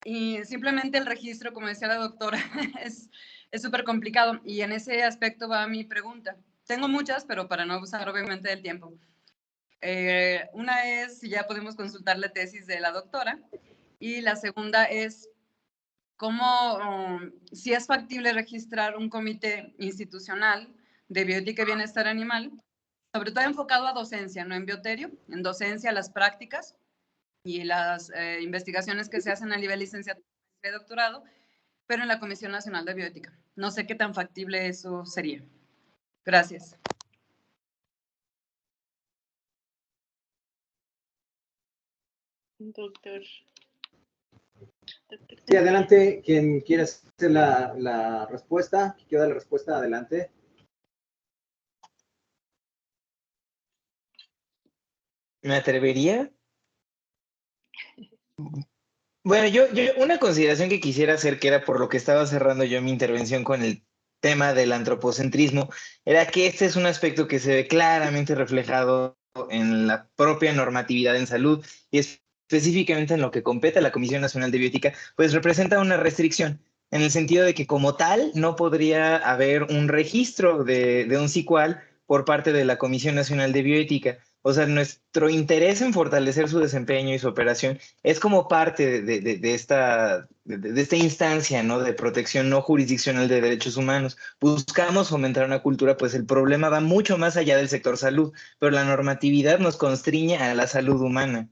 Y simplemente el registro, como decía la doctora, es súper complicado. Y en ese aspecto va mi pregunta. Tengo muchas, pero para no abusar obviamente del tiempo. Una es si ya podemos consultar la tesis de la doctora. Y la segunda es cómo, si es factible registrar un comité institucional de bioética y bienestar animal, sobre todo enfocado a docencia, no en bioterio, en docencia, las prácticas y las investigaciones que se hacen a nivel licenciatura y doctorado, pero en la Comisión Nacional de Bioética. No sé qué tan factible eso sería. Gracias. Doctor. Sí, adelante, quien quiera hacer la respuesta, que quiera la respuesta, adelante. ¿Me atrevería? Bueno, yo una consideración que quisiera hacer, que era por lo que estaba cerrando yo mi intervención con el tema del antropocentrismo, era que este es un aspecto que se ve claramente reflejado en la propia normatividad en salud y específicamente en lo que compete a la Comisión Nacional de Bioética, pues representa una restricción, en el sentido de que como tal no podría haber un registro de un CICUAL por parte de la Comisión Nacional de Bioética. O sea, nuestro interés en fortalecer su desempeño y su operación es como parte de esta instancia, ¿no? De protección no jurisdiccional de derechos humanos. Buscamos fomentar una cultura, pues el problema va mucho más allá del sector salud, pero la normatividad nos constriñe a la salud humana.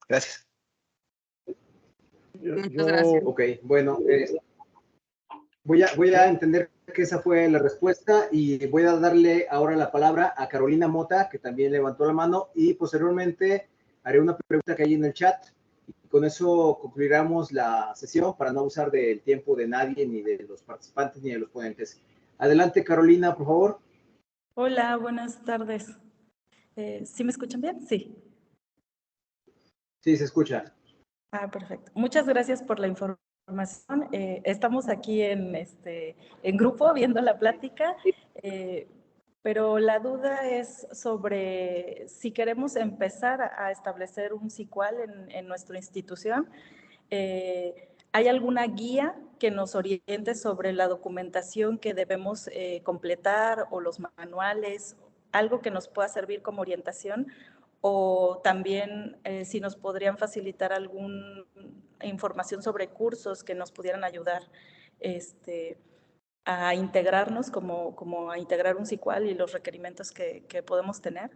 Gracias. Muchas gracias. Ok, bueno, Voy a entender que esa fue la respuesta y voy a darle ahora la palabra a Carolina Mota, que también levantó la mano, y posteriormente haré una pregunta que hay en el chat. Y con eso concluiremos la sesión para no abusar del tiempo de nadie, ni de los participantes, ni de los ponentes. Adelante, Carolina, por favor. Hola, buenas tardes. ¿Sí me escuchan bien? Sí. Sí, se escucha. Perfecto. Muchas gracias por la información. Estamos aquí en grupo viendo la plática, pero la duda es sobre si queremos empezar a establecer un CICUAL en nuestra institución. ¿Hay alguna guía que nos oriente sobre la documentación que debemos completar o los manuales, algo que nos pueda servir como orientación? O también si nos podrían facilitar alguna información sobre cursos que nos pudieran ayudar a integrarnos como a integrar un CICUAL y los requerimientos que podemos tener.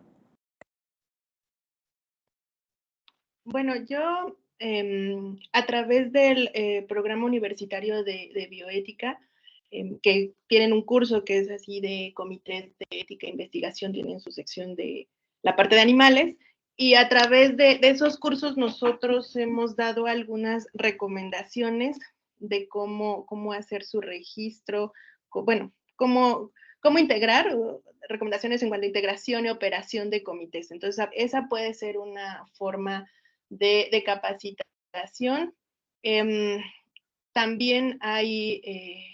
Bueno, yo a través del programa universitario de bioética, que tienen un curso que es así de comités de ética e investigación, tienen su sección de la parte de animales, y a través de esos cursos nosotros hemos dado algunas recomendaciones de cómo hacer su registro, bueno, cómo integrar, recomendaciones en cuanto a integración y operación de comités. Entonces, esa puede ser una forma de capacitación. También hay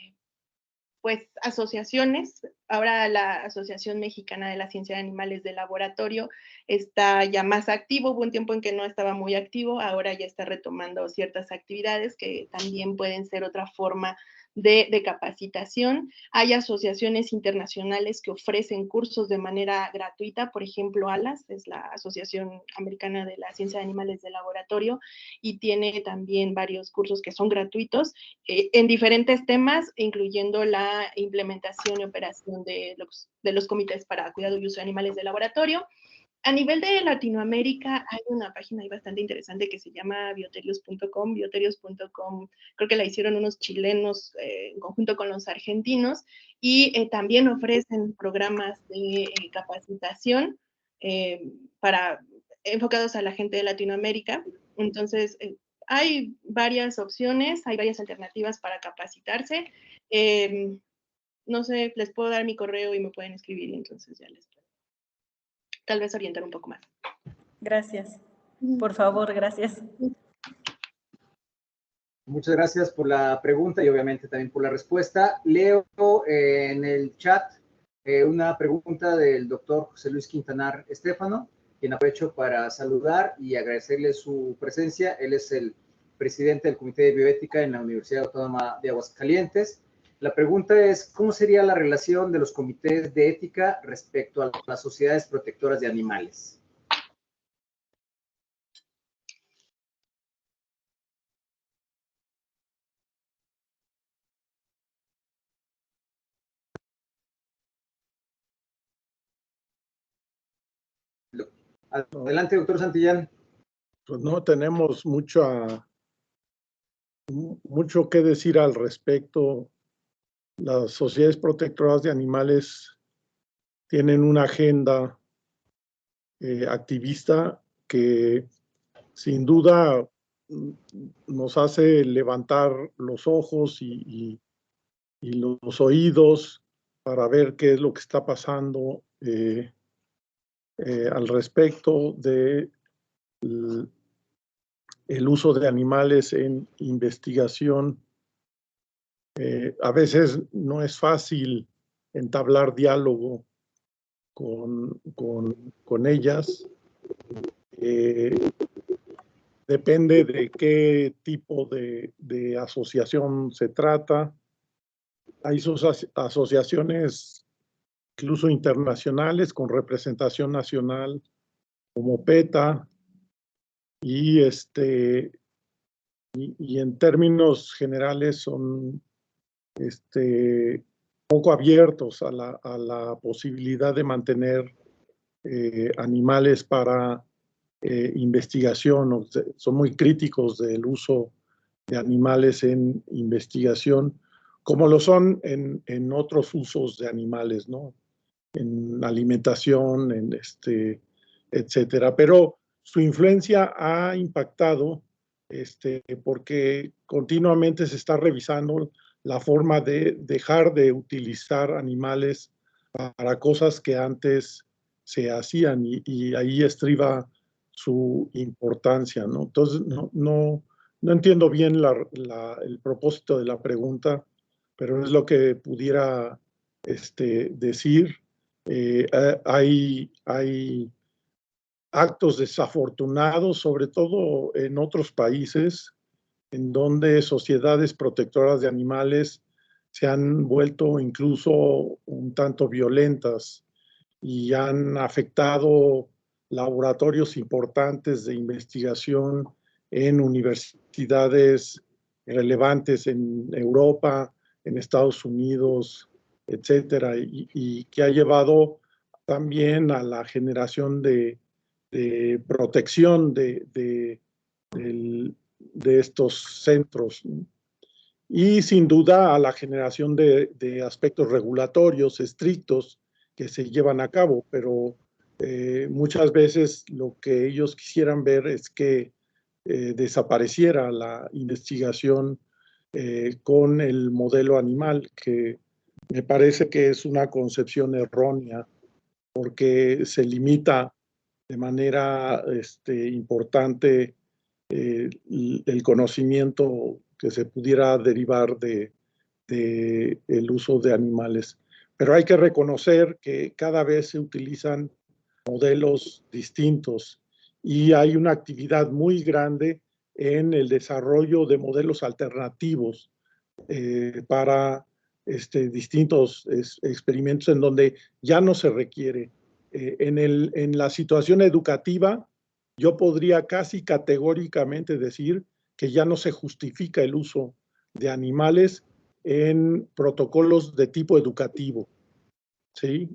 pues asociaciones. Ahora la Asociación Mexicana de la Ciencia de Animales de Laboratorio está ya más activo. Hubo un tiempo en que no estaba muy activo, ahora ya está retomando ciertas actividades que también pueden ser otra forma de capacitación. Hay asociaciones internacionales que ofrecen cursos de manera gratuita, por ejemplo, ALAS, es la Asociación Americana de la Ciencia de Animales de Laboratorio, y tiene también varios cursos que son gratuitos en diferentes temas, incluyendo la implementación y operación de los comités para cuidado y uso de animales de laboratorio. A nivel de Latinoamérica hay una página ahí bastante interesante que se llama bioterios.com. Bioterios.com creo que la hicieron unos chilenos en conjunto con los argentinos, y también ofrecen programas de capacitación enfocados a la gente de Latinoamérica. Entonces, hay varias opciones, hay varias alternativas para capacitarse. No sé, les puedo dar mi correo y me pueden escribir, y entonces ya les puedo tal vez orientar un poco más. Gracias. Por favor, gracias. Muchas gracias por la pregunta y obviamente también por la respuesta. Leo en el chat una pregunta del doctor José Luis Quintanar Estéfano, quien aprovecho para saludar y agradecerle su presencia. Él es el presidente del Comité de Bioética en la Universidad Autónoma de Aguascalientes. La pregunta es, ¿cómo sería la relación de los comités de ética respecto a las sociedades protectoras de animales? Adelante, doctor Santillán. Pues no tenemos mucho que decir al respecto. Las sociedades protectoras de animales tienen una agenda activista que sin duda nos hace levantar los ojos y los oídos para ver qué es lo que está pasando al respecto de el uso de animales en investigación. A veces no es fácil entablar diálogo con ellas. Depende de qué tipo de asociación se trata. Hay asociaciones incluso internacionales con representación nacional, como PETA, y en términos generales son poco abiertos a la posibilidad de mantener animales para investigación. Son muy críticos del uso de animales en investigación, como lo son en otros usos de animales, ¿no? En alimentación, etcétera. Pero su influencia ha impactado porque continuamente se está revisando la forma de dejar de utilizar animales para cosas que antes se hacían y ahí estriba su importancia, ¿no? Entonces, no entiendo bien el propósito de la pregunta, pero es lo que pudiera decir. Hay actos desafortunados, sobre todo en otros países, en donde sociedades protectoras de animales se han vuelto incluso un tanto violentas y han afectado laboratorios importantes de investigación en universidades relevantes en Europa, en Estados Unidos, etcétera, y que ha llevado también a la generación de protección de estos centros, ¿no? Y sin duda a la generación de aspectos regulatorios estrictos que se llevan a cabo, pero muchas veces lo que ellos quisieran ver es que desapareciera la investigación con el modelo animal, que me parece que es una concepción errónea, porque se limita de manera importante el conocimiento que se pudiera derivar de el uso de animales. Pero hay que reconocer que cada vez se utilizan modelos distintos y hay una actividad muy grande en el desarrollo de modelos alternativos para distintos experimentos en donde ya no se requiere. En la situación educativa, yo podría casi categóricamente decir que ya no se justifica el uso de animales en protocolos de tipo educativo, ¿sí?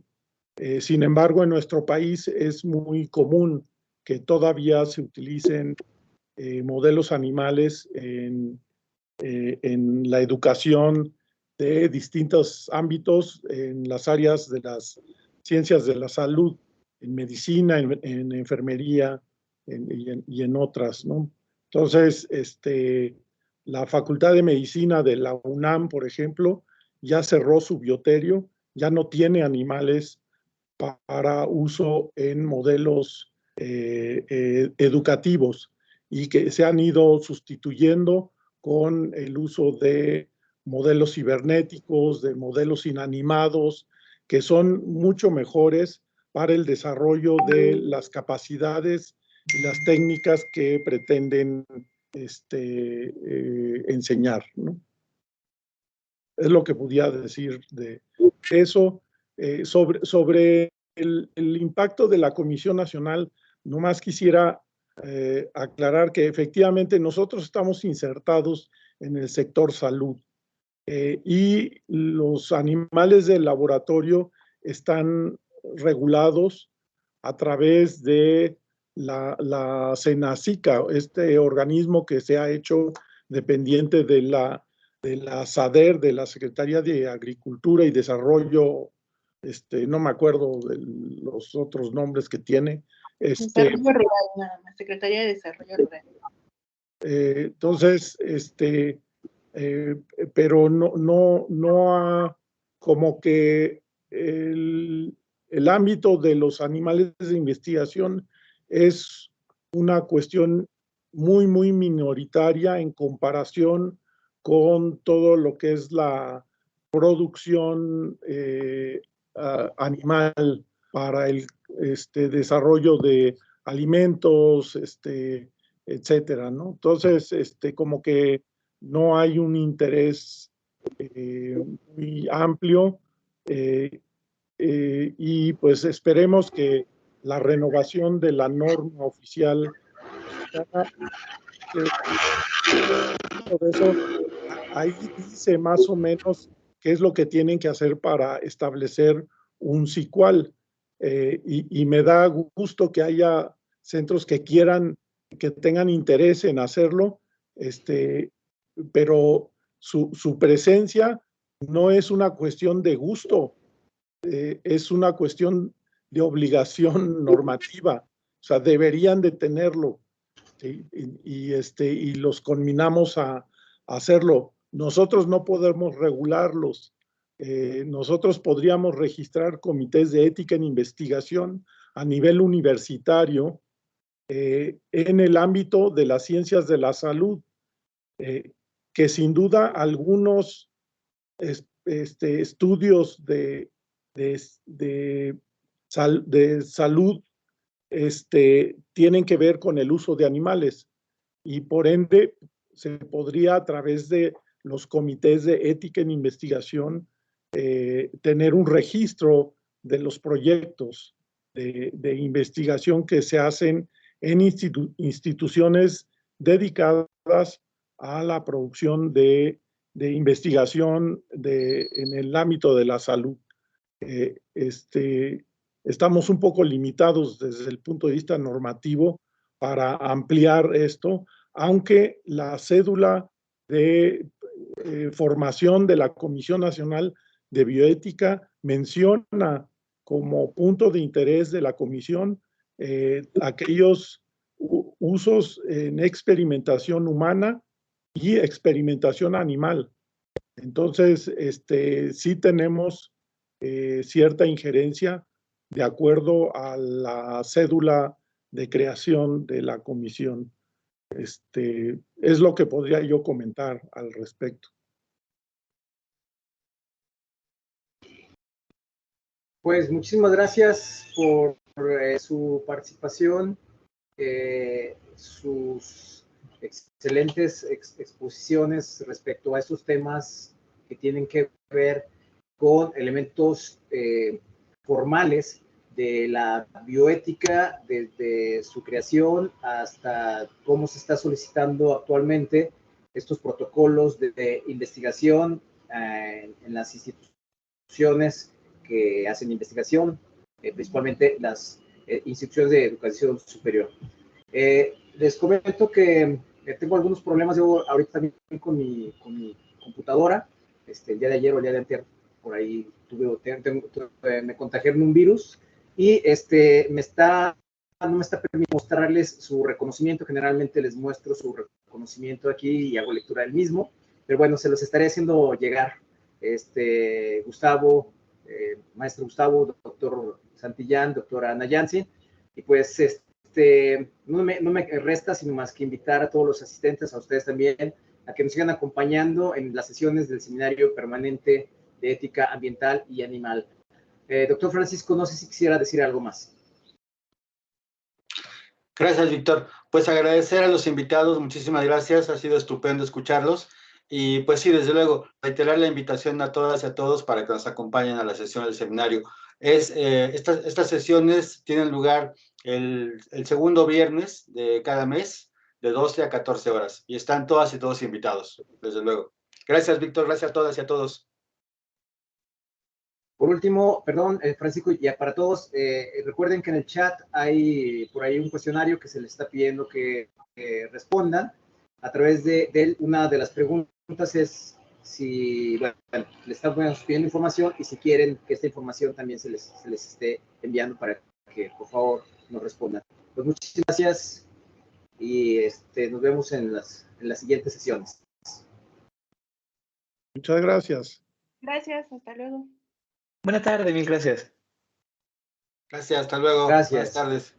Sin embargo, en nuestro país es muy común que todavía se utilicen modelos animales en la educación de distintos ámbitos, en las áreas de las ciencias de la salud, en medicina, en enfermería y en otras, ¿no? Entonces, la Facultad de Medicina de la UNAM, por ejemplo, ya cerró su bioterio, ya no tiene animales para uso en modelos educativos y que se han ido sustituyendo con el uso de modelos cibernéticos, de modelos inanimados, que son mucho mejores para el desarrollo de las capacidades y las técnicas que pretenden enseñar, ¿no? Es lo que podía decir de eso. Sobre el impacto de la Comisión Nacional, nomás quisiera aclarar que efectivamente nosotros estamos insertados en el sector salud y los animales del laboratorio están regulados a través de la SENASICA, este organismo que se ha hecho dependiente de la SADER, de la Secretaría de Agricultura y Desarrollo, no me acuerdo de los otros nombres que tiene. Desarrollo Rural, nada más, Secretaría de Desarrollo Rural. Entonces, pero no ha, como que el ámbito de los animales de investigación es una cuestión muy, muy minoritaria en comparación con todo lo que es la producción animal para el desarrollo de alimentos, etcétera, ¿no? Entonces, como que no hay un interés muy amplio y pues esperemos que la renovación de la norma oficial por eso ahí dice más o menos qué es lo que tienen que hacer para establecer un CICUAL. Y me da gusto que haya centros que quieran, que tengan interés en hacerlo, pero su presencia no es una cuestión de gusto, es una cuestión de obligación normativa. O sea, deberían de tenerlo, ¿sí? Y los conminamos a hacerlo. Nosotros no podemos regularlos. Nosotros podríamos registrar comités de ética en investigación a nivel universitario en el ámbito de las ciencias de la salud, que sin duda algunos estudios de salud tienen que ver con el uso de animales y por ende se podría a través de los comités de ética en investigación tener un registro de los proyectos de investigación que se hacen en instituciones dedicadas a la producción de investigación en el ámbito de la salud. Estamos un poco limitados desde el punto de vista normativo para ampliar esto, aunque la cédula de formación de la Comisión Nacional de Bioética menciona como punto de interés de la comisión aquellos usos en experimentación humana y experimentación animal. Entonces, sí tenemos cierta injerencia de acuerdo a la cédula de creación de la comisión. Es lo que podría yo comentar al respecto. Pues muchísimas gracias por su participación, sus excelentes exposiciones respecto a estos temas que tienen que ver con elementos formales de la bioética, desde su creación hasta cómo se está solicitando actualmente estos protocolos de investigación en las instituciones que hacen investigación, principalmente las instituciones de educación superior. Les comento que tengo algunos problemas yo ahorita también con mi computadora. El día de ayer o el día de anterior, por ahí me contagié en un virus y no me está permitiendo mostrarles su reconocimiento. Generalmente les muestro su reconocimiento aquí y hago lectura del mismo, pero bueno, se los estaré haciendo llegar. Gustavo, maestro Gustavo, doctor Santillán, doctora Ana Yancy, y pues no me resta sino más que invitar a todos los asistentes, a ustedes también, a que nos sigan acompañando en las sesiones del Seminario Permanente de Ética Ambiental y Animal. Doctor Francisco, no sé si quisiera decir algo más. Gracias, Víctor. Pues agradecer a los invitados, muchísimas gracias, ha sido estupendo escucharlos. Y pues sí, desde luego, reiterar la invitación a todas y a todos para que nos acompañen a la sesión del seminario. Estas sesiones tienen lugar el segundo viernes de cada mes, de 12 a 14 horas. Y están todas y todos invitados, desde luego. Gracias, Víctor, gracias a todas y a todos. Por último, perdón, Francisco, y para todos, recuerden que en el chat hay por ahí un cuestionario que se les está pidiendo que respondan. A través de una de las preguntas es si, bueno, les estamos pidiendo información y si quieren que esta información también se les esté enviando para que, por favor, nos respondan. Pues muchísimas gracias y nos vemos en las siguientes sesiones. Muchas gracias. Gracias, hasta luego. Buenas tardes, mil gracias. Gracias, hasta luego. Gracias. Buenas tardes.